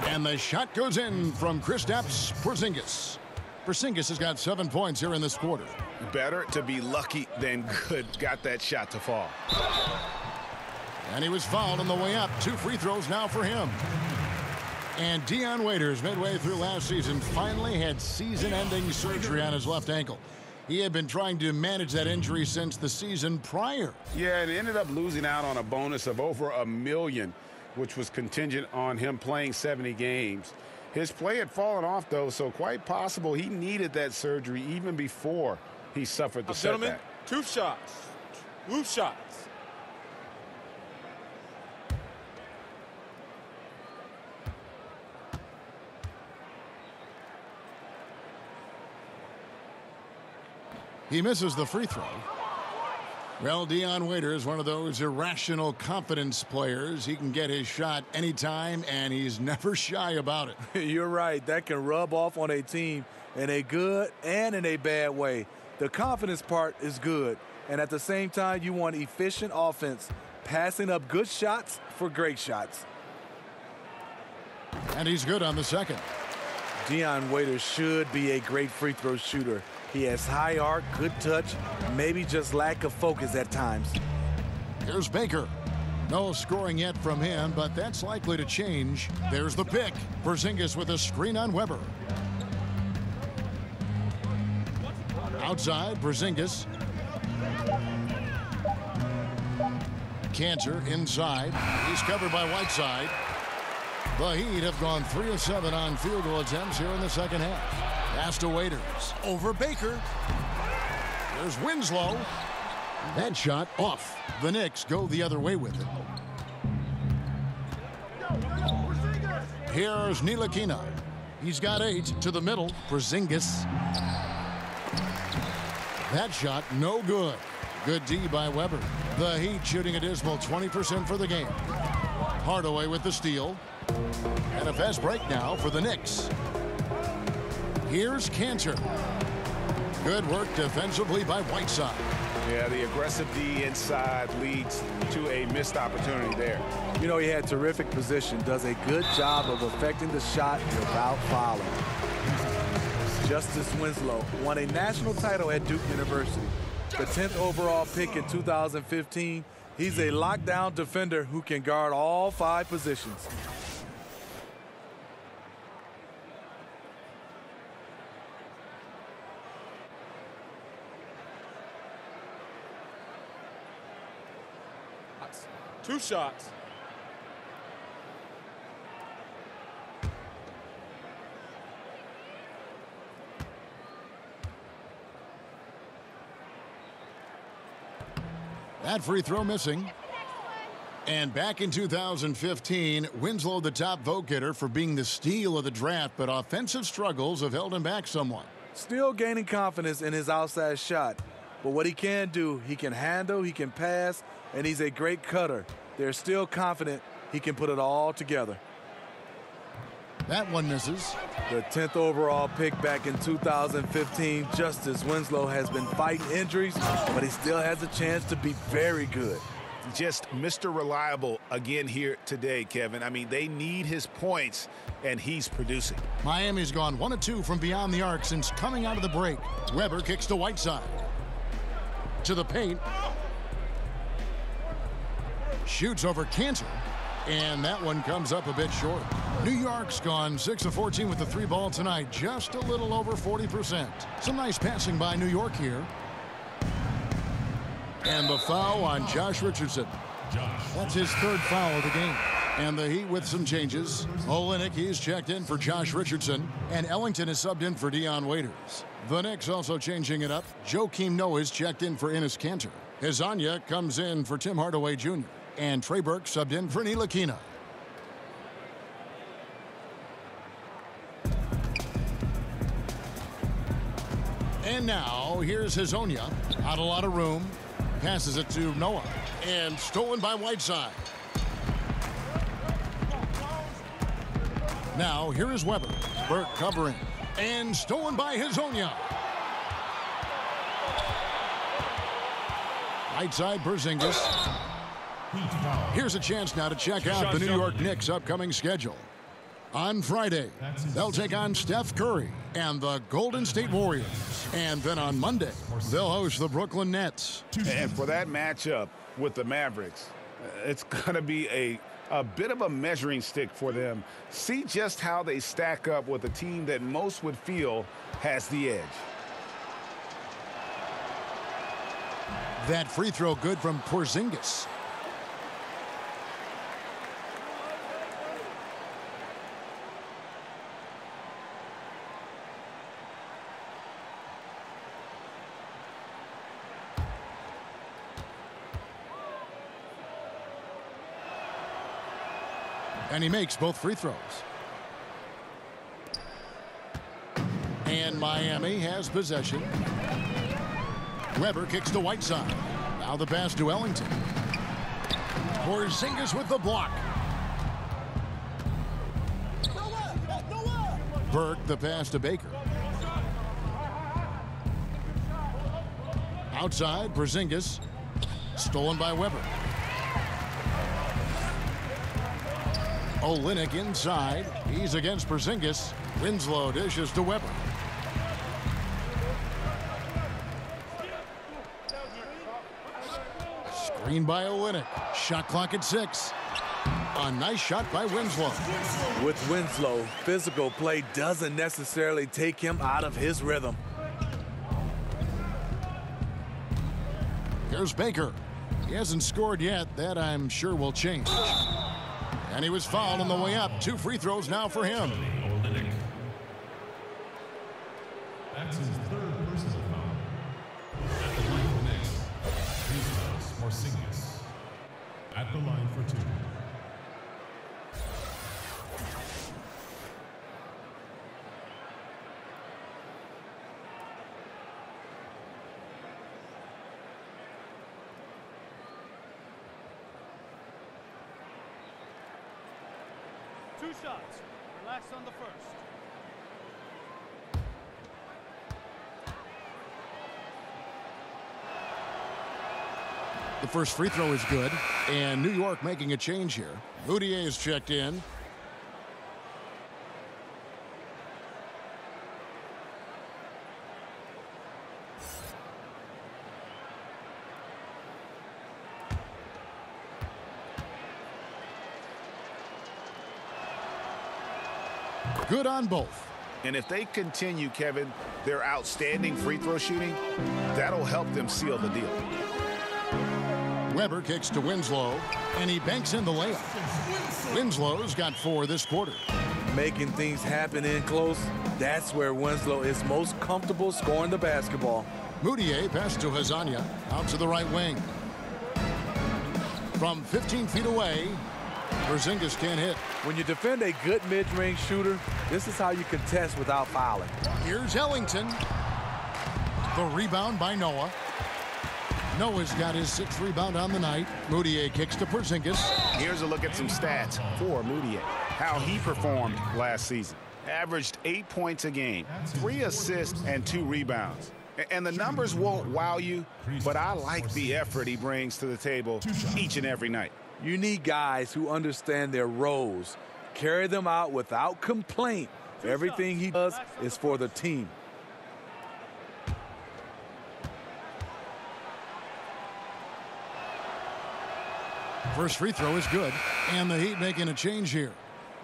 And the shot goes in from Kristaps Porzingis. Porzingis has got 7 points here in this quarter. Better to be lucky than good. Got that shot to fall. And he was fouled on the way up. 2 free throws now for him. And Dion Waiters, midway through last season, finally had season-ending surgery on his left ankle. He had been trying to manage that injury since the season prior. Yeah, and ended up losing out on a bonus of over $1 million, which was contingent on him playing 70 games. His play had fallen off, though, so quite possible he needed that surgery even before he suffered the setback. Gentlemen, 2 shots. 2 shots. He misses the free throw. Well, Dion Waiters, one of those irrational confidence players. He can get his shot anytime, and he's never shy about it. You're right. That can rub off on a team in a good and in a bad way. The confidence part is good, and at the same time, you want efficient offense, passing up good shots for great shots. And he's good on the second. Dion Waiters should be a great free throw shooter. He has high arc, good touch, maybe just lack of focus at times. Here's Baker. No scoring yet from him, but that's likely to change. There's the pick. Porzingis with a screen on Weber. Outside, Porzingis. Cantor inside. He's covered by Whiteside. The Heat have gone 3 of 7 on field goal attempts here in the second half. Pass to Waiters. Over Baker. There's Winslow. That shot off. The Knicks go the other way with it. Here's Ntilikina. He's got 8 to the middle. Porzingis. That shot no good. Good D by Weber. The Heat shooting a dismal 20% for the game. Hardaway with the steal. And a fast break now for the Knicks. Here's Cantor. Good work defensively by Whiteside. Yeah, the aggressive D inside leads to a missed opportunity there. You know, he had terrific position, does a good job of affecting the shot without fouling. Justice Winslow won a national title at Duke University. The 10th overall pick in 2015. He's a lockdown defender who can guard all 5 positions. 2 shots. That free throw missing. And back in 2015, Winslow the top vote getter for being the steal of the draft, but offensive struggles have held him back somewhat. Still gaining confidence in his outside shot. But what he can do, he can handle, he can pass, and he's a great cutter. They're still confident he can put it all together. That one misses. The 10th overall pick back in 2015, Justice Winslow has been fighting injuries, but he still has a chance to be very good. Just Mr. Reliable again here today, Kevin. I mean, they need his points, and he's producing. Miami's gone 1 of 2 from beyond the arc since coming out of the break. Weber kicks to Whiteside. To the paint. Shoots over Cantor. And that one comes up a bit short. New York's gone 6 of 14 with the 3 ball tonight, just a little over 40%. Some nice passing by New York here. And the foul on Josh Richardson. That's his 3rd foul of the game. And the Heat with some changes. Olynyk, he's checked in for Josh Richardson. And Ellington is subbed in for Dion Waiters. The Knicks also changing it up. Joakim Noah is checked in for Enes Kanter. Hezonja comes in for Tim Hardaway Jr. And Trey Burke subbed in for Ntilikina. And now, here's Hezonja. Not a lot of room. Passes it to Noah. And stolen by Whiteside. Now, here is Weber. Burke covering. And stolen by Hezonja. Whiteside, Porzingis. Here's a chance now to check out the New York Knicks' upcoming schedule. On Friday, they'll take on Steph Curry and the Golden State Warriors. And then on Monday, they'll host the Brooklyn Nets. And for that matchup with the Mavericks, it's going to be a bit of a measuring stick for them. See just how they stack up with a team that most would feel has the edge. That free throw good from Porzingis. And he makes both free throws. And Miami has possession. Weber kicks to Whiteside. Now the pass to Ellington. Porzingis with the block. Burke the pass to Baker. Outside, Porzingis. Stolen by Weber. Olynyk inside. He's against Porzingis. Winslow dishes to Weber. Screen by Olynyk. Shot clock at 6. A nice shot by Winslow. With Winslow, physical play doesn't necessarily take him out of his rhythm. Here's Baker. He hasn't scored yet. That, I'm sure, will change. And he was fouled on the way up. 2 free throws now for him. That's his 3rd personal foul. At the line for next, Kristaps Porzingis. At the line for 2. Two shots. Relax on the first. The first free throw is good. And New York making a change here. Moutier is checked in. Good on both. And if they continue, Kevin, their outstanding free throw shooting, that'll help them seal the deal. Weber kicks to Winslow, and he banks in the layup. Winslow's got 4 this quarter. Making things happen in close, that's where Winslow is most comfortable scoring the basketball. Moutier pass to Hazania, out to the right wing. From 15 feet away, Porzingis can't hit. When you defend a good mid-range shooter, this is how you contest without fouling. Here's Ellington. The rebound by Noah. Noah's got his 6th rebound on the night. Moutier kicks to Porzingis. Here's a look at some stats for Moutier. How he performed last season. Averaged 8 points a game, 3 assists and 2 rebounds. And the numbers won't wow you, but I like the effort he brings to the table each and every night. You need guys who understand their roles, carry them out without complaint. Everything he does is for the team. First free throw is good, and the Heat making a change here.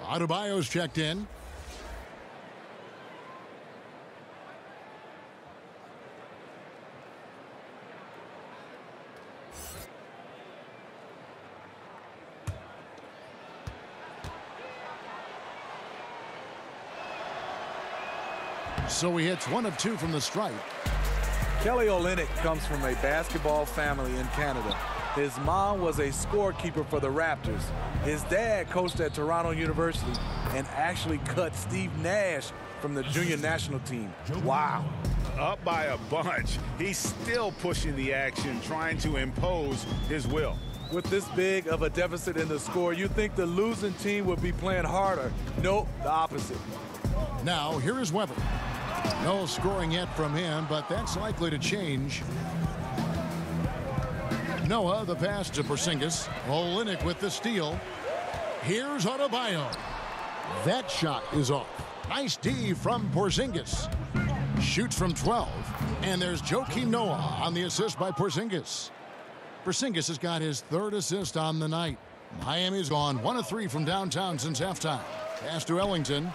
Adebayo's checked in. So he hits 1 of 2 from the stripe. Kelly Olynyk comes from a basketball family in Canada. His mom was a scorekeeper for the Raptors. His dad coached at Toronto University and actually cut Steve Nash from the junior national team. Wow. Up by a bunch. He's still pushing the action, trying to impose his will. With this big of a deficit in the score, you think the losing team would be playing harder. Nope, the opposite. Now, here is Weber. No scoring yet from him, but that's likely to change. Noah, the pass to Porzingis. Olynyk with the steal. Here's Adebayo. That shot is off. Nice D from Porzingis. Shoots from 12. And there's Joakim Noah on the assist by Porzingis. Porzingis has got his 3rd assist on the night. Miami's gone 1 of 3 from downtown since halftime. Pass to Ellington.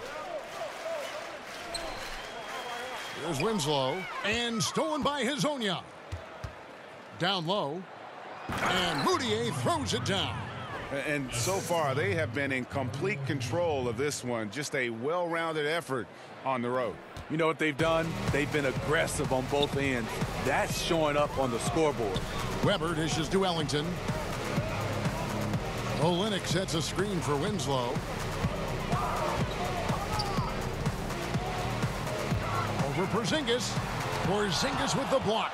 Here's Winslow. And stolen by Hazonia. Down low. And Moutier throws it down. And so far, they have been in complete control of this one. Just a well-rounded effort on the road. You know what they've done? They've been aggressive on both ends. That's showing up on the scoreboard. Weber dishes to Ellington. Olynyk sets a screen for Winslow. Over Porzingis. Porzingis with the block.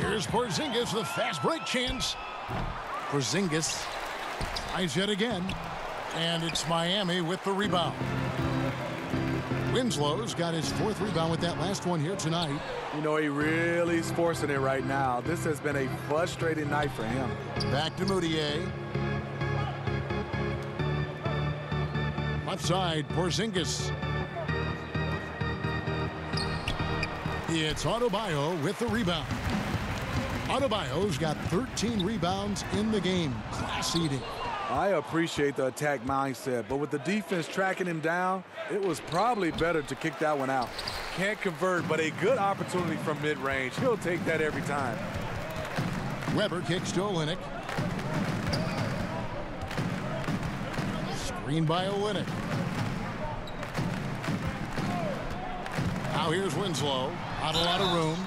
Here's Porzingis, the fast break chance. Porzingis tries yet again. And it's Miami with the rebound. Winslow's got his 4th rebound with that last one here tonight. You know, he really is forcing it right now. This has been a frustrating night for him. Back to Moutier. Left side, Porzingis. It's Adebayo with the rebound. Adebayo's got 13 rebounds in the game. Class eating. I appreciate the attack mindset, but with the defense tracking him down, it was probably better to kick that one out. Can't convert, but a good opportunity from mid-range. He'll take that every time. Weber kicks to Olynyk. Screen by Olynyk. Now here's Winslow. Not a lot of room.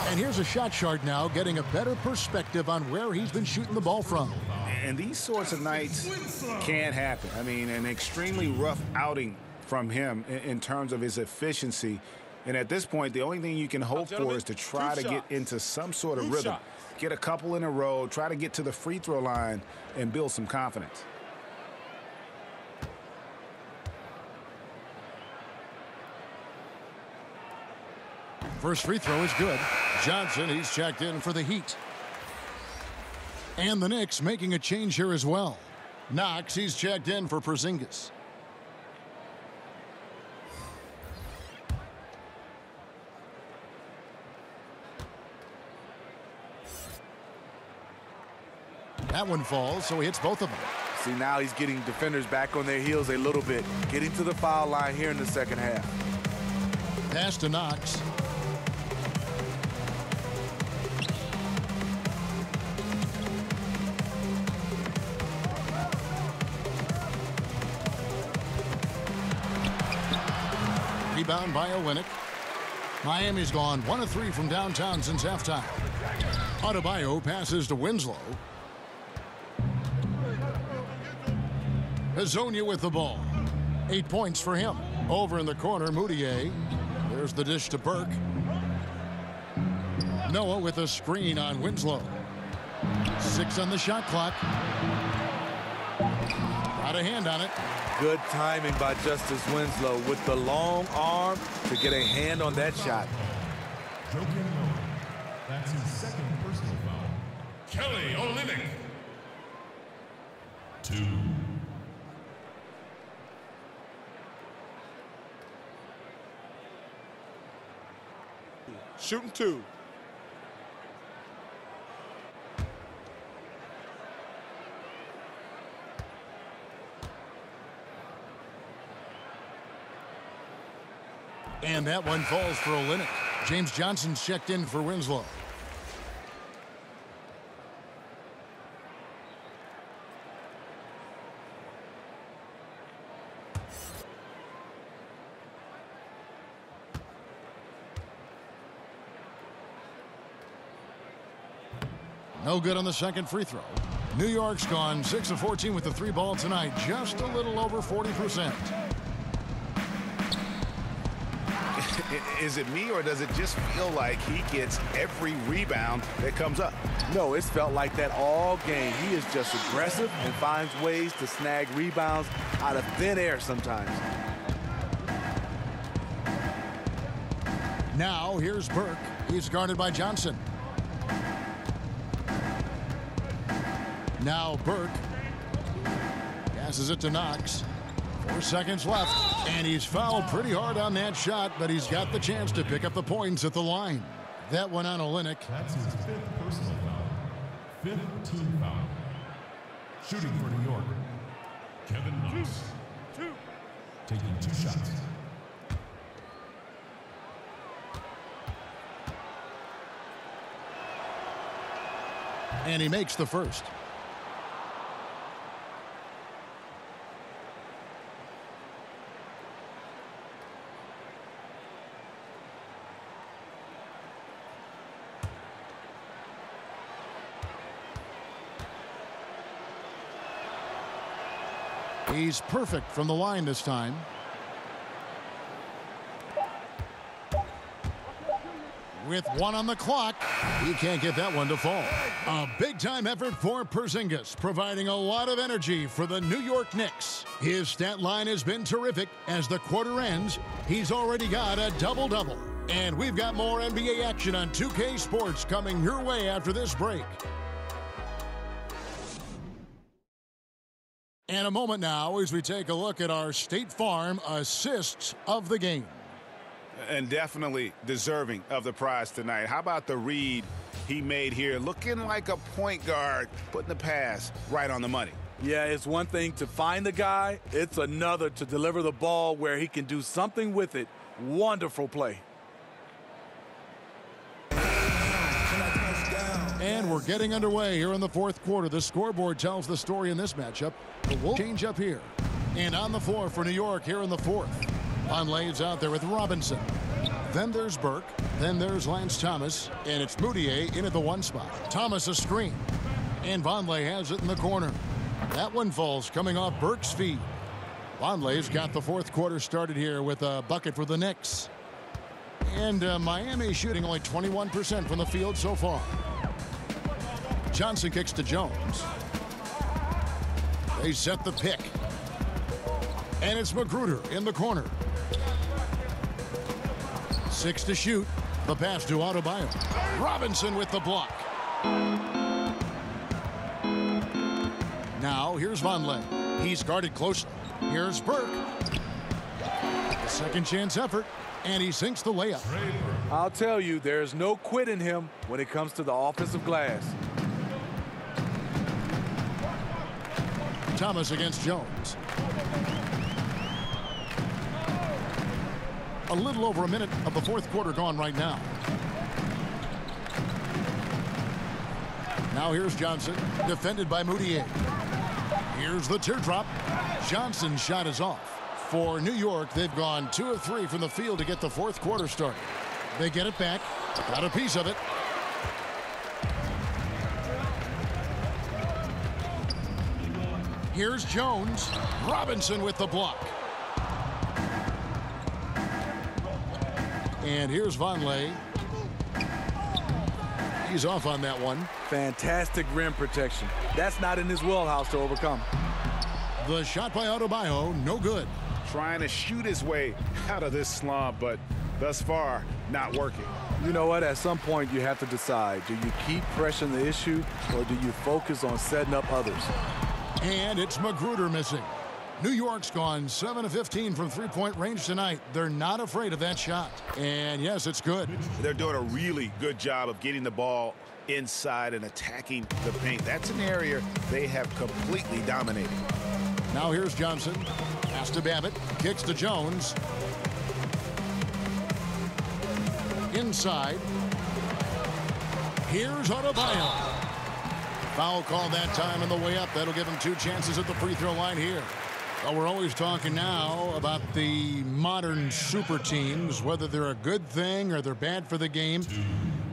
And here's a shot chart now, getting a better perspective on where he's been shooting the ball from. And these sorts of nights can happen. I mean, an extremely rough outing from him in terms of his efficiency. And at this point, the only thing you can hope for is to try to get into some sort of rhythm. Get a couple in a row, try to get to the free throw line, and build some confidence. First free throw is good. Johnson, he's checked in for the Heat. And the Knicks making a change here as well. Knox, he's checked in for Porzingis. That one falls, so he hits both of them. See, now he's getting defenders back on their heels a little bit. Getting to the foul line here in the second half. Pass to Knox. Rebound by Olynyk. Miami's gone 1 of 3 from downtown since halftime. Adebayo passes to Winslow. Hazonia with the ball. 8 points for him. Over in the corner, Moutier. There's the dish to Burke. Noah with a screen on Winslow. 6 on the shot clock. Got a hand on it. Good timing by Justice Winslow with the long arm to get a hand on that shot. Joking Noah. That's his second personal foul. Kelly Olynyk. 2. Shooting 2. And that one falls for Olynyk. James Johnson's checked in for Winslow. No good on the second free throw. New York's gone 6 of 14 with the 3 ball tonight. Just a little over 40%. Is it me, or does it just feel like he gets every rebound that comes up? No, it's felt like that all game. He is just aggressive and finds ways to snag rebounds out of thin air sometimes. Now here's Burke. He's guarded by Johnson. Now Burke passes it to Knox. 4 seconds left, and he's fouled pretty hard on that shot, but he's got the chance to pick up the points at the line. That one on Olynyk. That's his 5th personal foul. 5th team foul. Shooting for New York, Kevin Knox. 2. Taking 2 shots. And he makes the first. He's perfect from the line this time. With 1 on the clock, he can't get that one to fall. A big-time effort for Porzingis, providing a lot of energy for the New York Knicks. His stat line has been terrific. As the quarter ends, he's already got a double-double. And we've got more NBA action on 2K Sports coming your way after this break. And a moment now as we take a look at our State Farm assists of the game. And definitely deserving of the prize tonight. How about the read he made here? Looking like a point guard, putting the pass right on the money. Yeah, it's one thing to find the guy. It's another to deliver the ball where he can do something with it. Wonderful play. And we're getting underway here in the 4th quarter. The scoreboard tells the story in this matchup. The Wolves change up here. And on the floor for New York here in the 4th. Vonleh's out there with Robinson. Then there's Burke. Then there's Lance Thomas. And it's Moutier in at the 1 spot. Thomas a screen. And Vonleh has it in the corner. That one falls coming off Burke's feet. Vonleh's got the 4th quarter started here with a bucket for the Knicks. And Miami shooting only 21% from the field so far. Johnson kicks to Jones. They set the pick. And it's Magruder in the corner. 6 to shoot. The pass to Adebayo. Robinson with the block. Now here's Vonleh. He's guarded closely. Here's Burke. A second chance effort. And he sinks the layup. I'll tell you, there's no quit in him when it comes to the offensive glass. Thomas against Jones. A little over a minute of the 4th quarter gone right now. Now here's Johnson, defended by Moutier. Here's the teardrop. Johnson's shot is off. For New York, they've gone 2 of 3 from the field to get the fourth quarter started. They get it back. Got a piece of it. Here's Jones. Robinson with the block. And here's Vonleh. He's off on that one. Fantastic rim protection. That's not in his wheelhouse to overcome. The shot by Adebayo, no good. Trying to shoot his way out of this slump, but thus far, not working. You know what? At some point, you have to decide. Do you keep pressing the issue, or do you focus on setting up others? And it's Magruder missing. New York's gone 7 of 15 from three-point range tonight. They're not afraid of that shot. And yes, it's good. They're doing a really good job of getting the ball inside and attacking the paint. That's an area they have completely dominated. Now here's Johnson. Pass to Babbitt. Kicks to Jones. Inside. Here's Adebayo. Foul call that time on the way up. That'll give him 2 chances at the free throw line here. Well, we're always talking now about the modern super teams, whether they're a good thing or they're bad for the game.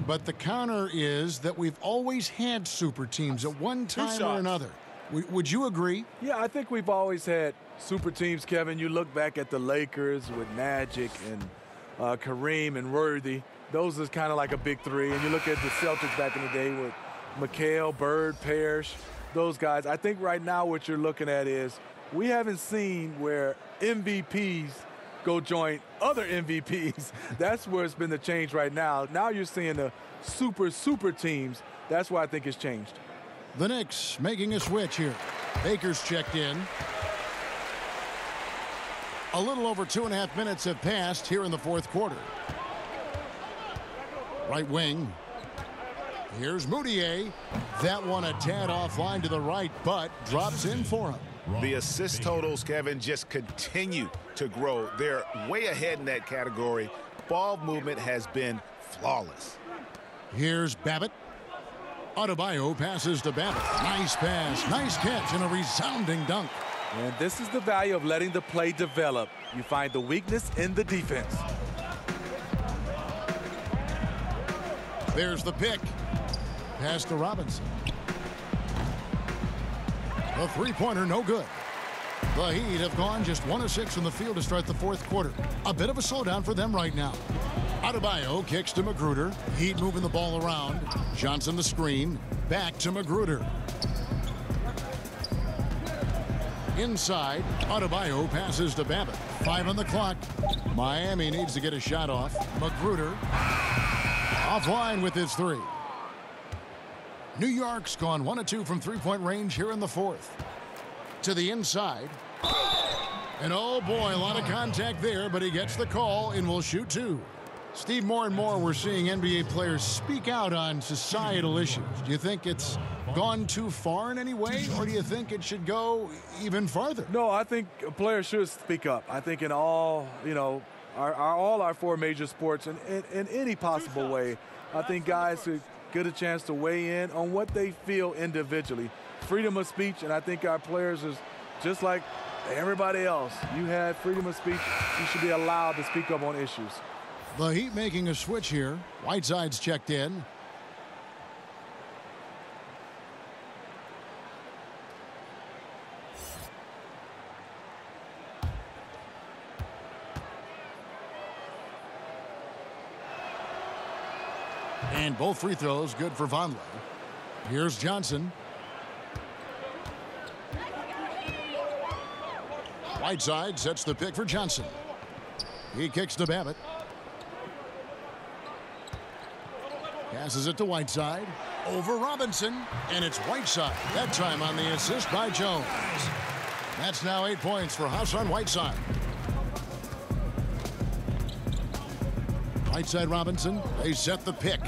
But the counter is that we've always had super teams at one time or another. Would you agree? Yeah, I think we've always had super teams, Kevin. You look back at the Lakers with Magic and Kareem and Worthy. Those are kind of like a big three. And you look at the Celtics back in the day with McHale, Bird, Parrish, those guys. I think right now what you're looking at is we haven't seen where MVPs go join other MVPs. That's where it's been the change right now. Now you're seeing the super teams. That's why I think it's changed. The Knicks making a switch here. Baker's checked in. A little over 2.5 minutes have passed here in the fourth quarter. Right wing. Here's Moutier. That one a tad offline to the right, but drops in for him. The assist totals, Kevin, just continue to grow. They're way ahead in that category. Ball movement has been flawless. Here's Babbitt. Adebayo passes to Babbitt. Nice pass, nice catch, and a resounding dunk. And this is the value of letting the play develop. You find the weakness in the defense. There's the pick. Pass to Robinson. The three-pointer, no good. The Heat have gone just 1 of 6 from the field to start the fourth quarter. A bit of a slowdown for them right now. Adebayo kicks to Magruder. Heat moving the ball around. Johnson the screen. Back to Magruder. Inside, Adebayo passes to Babbitt. 5 on the clock. Miami needs to get a shot off. Magruder offline with his 3. New York's gone 1 of 2 from three-point range here in the fourth. To the inside. And oh boy, a lot of contact there, but he gets the call and will shoot 2. Steve, more and more we're seeing NBA players speak out on societal issues. Do you think it's gone too far in any way, or do you think it should go even farther? No, I think a player should speak up. I think in all, all our 4 major sports, in any possible way, I think guys should get a chance to weigh in on what they feel individually. Freedom of speech, and I think our players is just like everybody else. You have freedom of speech. You should be allowed to speak up on issues. The Heat making a switch here. Whiteside's checked in. And both free throws good for Vonleh. Here's Johnson. Whiteside sets the pick for Johnson. He kicks to Babbitt. Passes it to Whiteside. Over Robinson. And it's Whiteside. That time on the assist by Jones. That's now 8 points for Hassan Whiteside. Whiteside Robinson. They set the pick.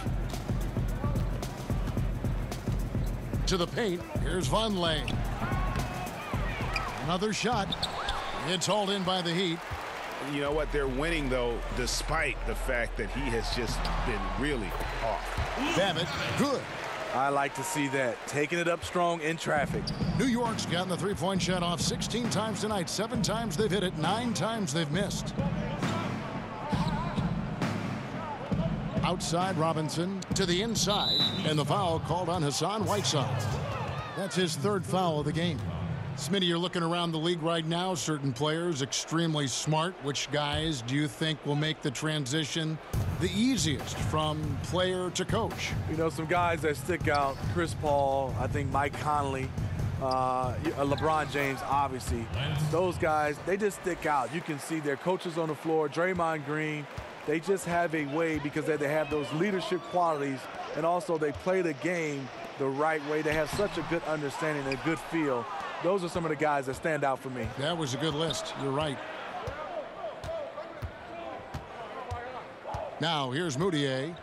To the paint. Here's Vonleh. Another shot. It's hauled in by the Heat. You know what? They're winning, though, despite the fact that he has just been really off. Babbitt, good. I like to see that. Taking it up strong in traffic. New York's gotten the three-point shot off 16 times tonight. 7 times they've hit it, 9 times they've missed. Outside Robinson to the inside, and the foul called on Hassan Whiteside. That's his 3rd foul of the game. Smitty, you're looking around the league right now. Certain players extremely smart. Which guys do you think will make the transition the easiest from player to coach? You know, some guys that stick out. Chris Paul, I think Mike Conley, LeBron James, obviously. Those guys, they just stick out. You can see their coaches on the floor, Draymond Green. They just have a way because they have those leadership qualities, and also they play the game the right way. They have such a good understanding and a good feel. Those are some of the guys that stand out for me. That was a good list. You're right. Now here's Moutier.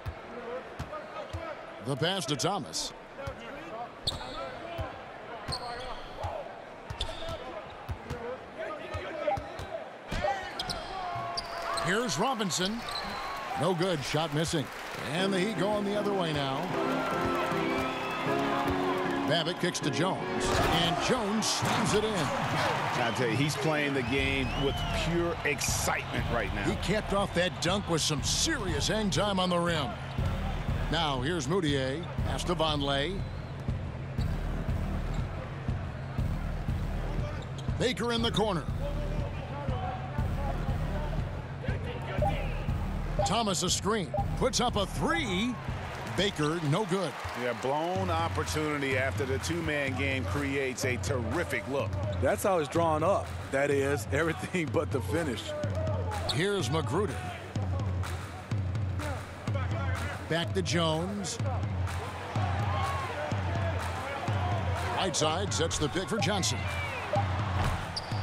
The pass to Thomas. Here's Robinson. No good. Shot missing. And the Heat going the other way now. Babbitt kicks to Jones. And Jones slams it in. I tell you, he's playing the game with pure excitement right now. He capped off that dunk with some serious hang time on the rim. Now here's Moutier. Pass to Vonleh. Baker in the corner. Thomas a screen. Puts up a 3. Baker, no good. Yeah, blown opportunity after the two-man game creates a terrific look. That's how it's drawn up. That is, everything but the finish. Here's Magruder. Back to Jones. Right side sets the pick for Johnson.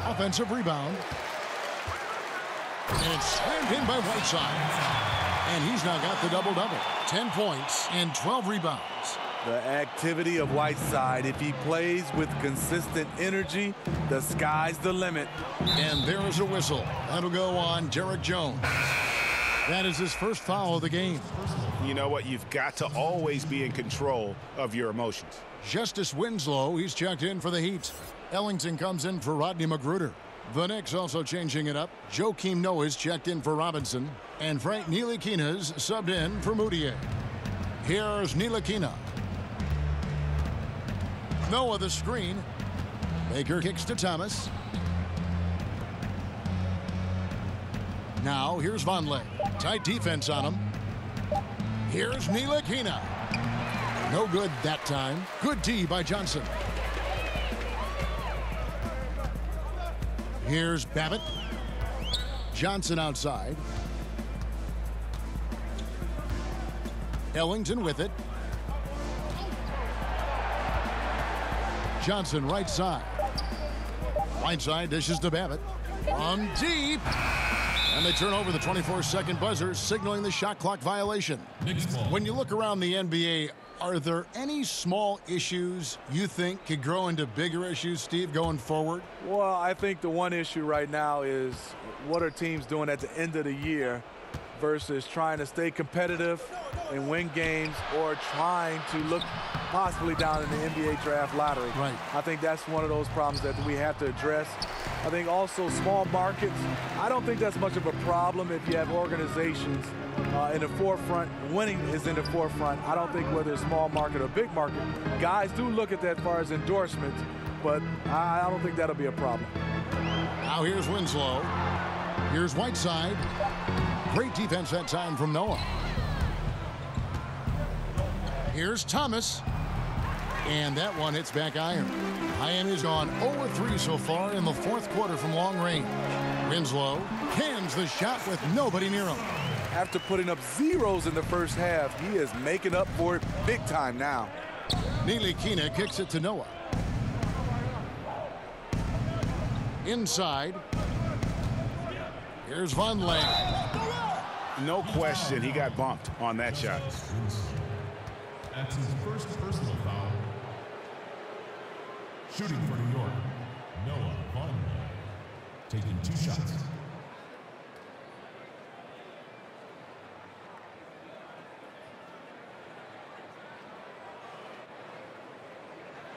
Offensive rebound. And it's slammed in by Whiteside. And he's now got the double-double. 10 points and 12 rebounds. The activity of Whiteside, if he plays with consistent energy, the sky's the limit. And there is a whistle. That'll go on Derek Jones. That is his first foul of the game. You know what? You've got to always be in control of your emotions. Justice Winslow, he's checked in for the Heat. Ellington comes in for Rodney Magruder. The Knicks also changing it up. Joakim Noah's checked in for Robinson. And Frank Ntilikina's subbed in for Moutier. Here's Ntilikina. Noah the screen. Baker kicks to Thomas. Now here's Vonleh. Tight defense on him. Here's Ntilikina. No good that time. Good D by Johnson. Here's Babbitt. Johnson outside. Ellington with it. Johnson right side. Right side dishes to Babbitt. From deep. And they turn over the 24-second buzzer, signaling the shot clock violation. When you look around the NBA, are there any small issues you think could grow into bigger issues, Steve, going forward? Well, I think the one issue right now is what are teams doing at the end of the year versus trying to stay competitive and win games or trying to look possibly down in the NBA draft lottery. Right. I think that's one of those problems that we have to address. I think also small markets, I don't think that's much of a problem if you have organizations in the forefront. Winning is in the forefront. I don't think whether it's small market or big market, guys do look at that as far as endorsements, but I don't think that'll be a problem. Now here's Winslow. Here's Whiteside. Great defense that time from Noah. Here's Thomas. And that one hits back iron. Iron is on 0-3 so far in the fourth quarter from long range. Winslow cans the shot with nobody near him. After putting up zeros in the first half, he is making up for it big time now. Ntilikina kicks it to Noah. Inside. Here's Vonleh. No question, he got bumped on that shot. That's his first personal foul. Shooting for New York, Noah Vonleh, taking 2 shots.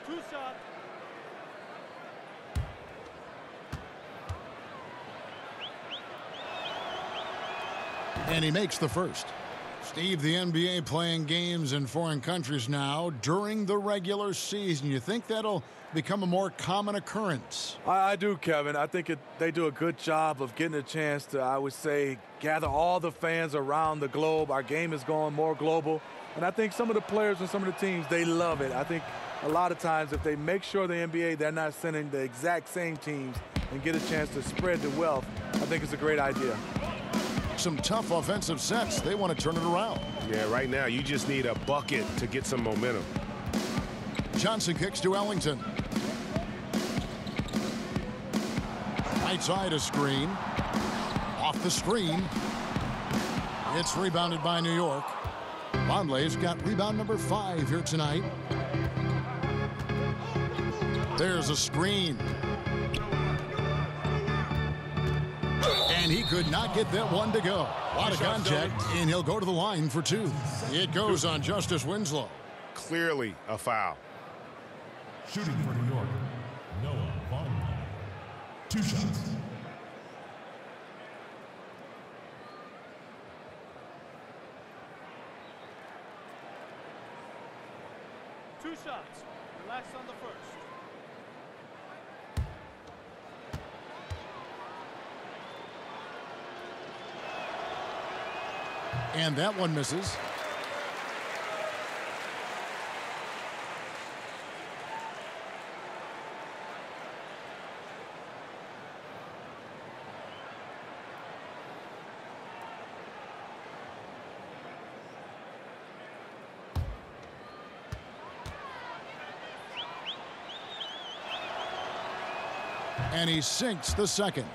2 shots. And he makes the first. Steve, the NBA playing games in foreign countries now during the regular season. You think that'll become a more common occurrence? I do, Kevin. I think they do a good job of getting a chance to, I would say, gather all the fans around the globe. Our game is going more global. And I think some of the players and some of the teams, they love it. I think a lot of times if they make sure the NBA, they're not sending the exact same teams and get a chance to spread the wealth, I think it's a great idea. Some tough offensive sets. They want to turn it around. Yeah, right now you just need a bucket to get some momentum. Johnson kicks to Ellington. Right side a screen. Off the screen. It's rebounded by New York. Vonleh's got rebound number 5 here tonight. There's a screen. And he could not get that one to go. A lot of contact, and he'll go to the line for 2. It goes on Justice Winslow. Clearly a foul. Shooting for New York, Noah Vonleh. 2 shots. Two shots. Relax on the first. And that one misses. And he sinks the second.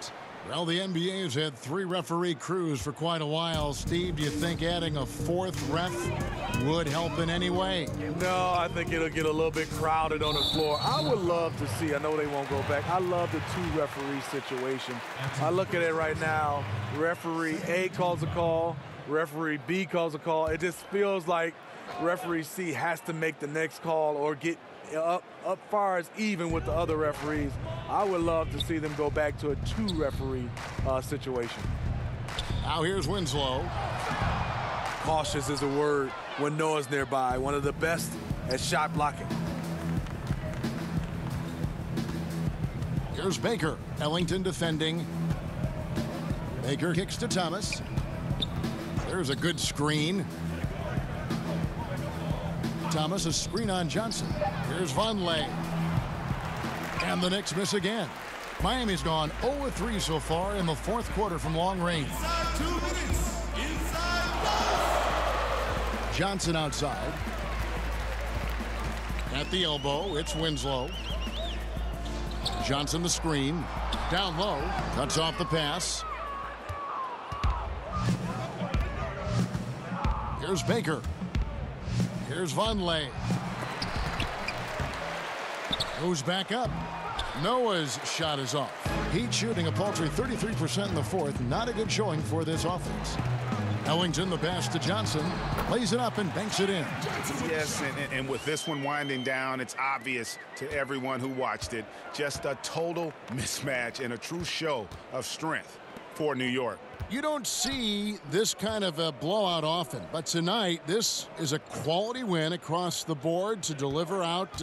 Well, the NBA has had 3 referee crews for quite a while. Steve, do you think adding a 4th ref would help in any way? No, I think it'll get a little bit crowded on the floor. I would love to see, I know they won't go back, I love the 2 referee situation. I look at it right now, referee A calls a call, referee B calls a call. It just feels like referee C has to make the next call or get up far as even with the other referees. I would love to see them go back to a 2 referee situation. Now here's Winslow. Cautious is a word when Noah's nearby. One of the best at shot blocking. Here's Baker. Ellington defending. Baker kicks to Thomas. There's a good screen. Thomas, a screen on Johnson. Here's Vonleh. And the Knicks miss again. Miami's gone 0-3 so far in the 4th quarter from long range. Inside 2 minutes. Johnson outside. At the elbow, it's Winslow. Johnson the screen. Down low. Cuts off the pass. Here's Baker. Here's Vonleh. Goes back up. Noah's shot is off. Heat shooting a paltry 33% in the 4th. Not a good showing for this offense. Ellington, the pass to Johnson. Lays it up and banks it in. Yes, and with this one winding down, it's obvious to everyone who watched it. Just a total mismatch and a true show of strength for New York. You don't see this kind of a blowout often, but tonight this is a quality win across the board to deliver out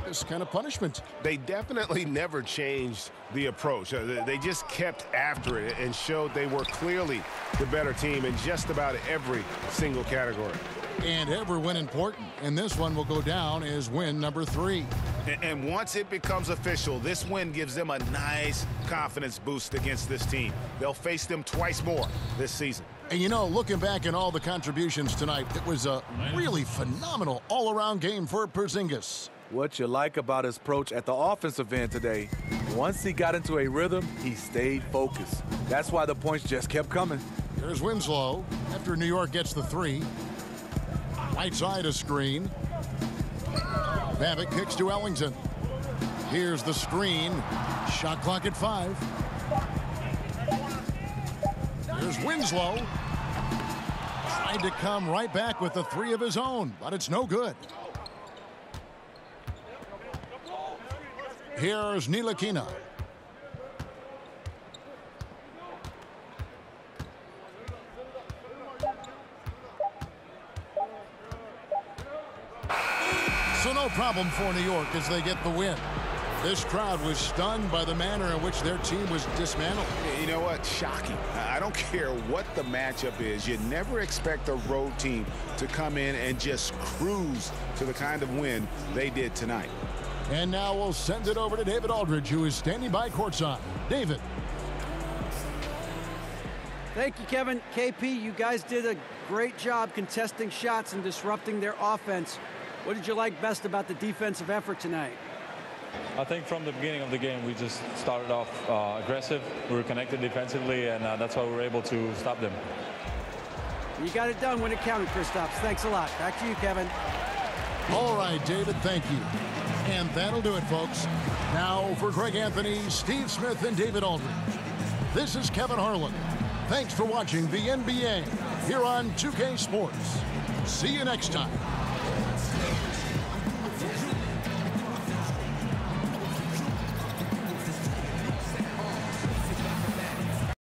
this kind of punishment. They definitely never changed the approach. They just kept after it and showed they were clearly the better team in just about every single category. And every win important, and this one will go down as win number 3. And once it becomes official, this win gives them a nice confidence boost against this team. They'll face them twice more this season. And you know, looking back at all the contributions tonight, it was a really phenomenal all-around game for Porzingis. What you like about his approach at the offensive end today, once he got into a rhythm, he stayed focused. That's why the points just kept coming. Here's Winslow after New York gets the 3. Right side a screen. Babbitt kicks to Ellington. Here's the screen. Shot clock at 5. Here's Winslow. Tried to come right back with the 3 of his own, but it's no good. Here's Ntilikina. So no problem for New York as they get the win. This crowd was stunned by the manner in which their team was dismantled. You know what? Shocking. I don't care what the matchup is. You never expect a road team to come in and just cruise to the kind of win they did tonight. And now we'll send it over to David Aldridge, who is standing by courtside. David. Thank you, Kevin. KP, you guys did a great job contesting shots and disrupting their offense. What did you like best about the defensive effort tonight? I think from the beginning of the game, we just started off aggressive. We were connected defensively, and that's why we were able to stop them. You got it done when it counted, Kristaps. Thanks a lot. Back to you, Kevin. All right, David, thank you. And that'll do it, folks. Now for Greg Anthony, Steve Smith, and David Aldridge. This is Kevin Harlan. Thanks for watching the NBA here on 2K Sports. See you next time.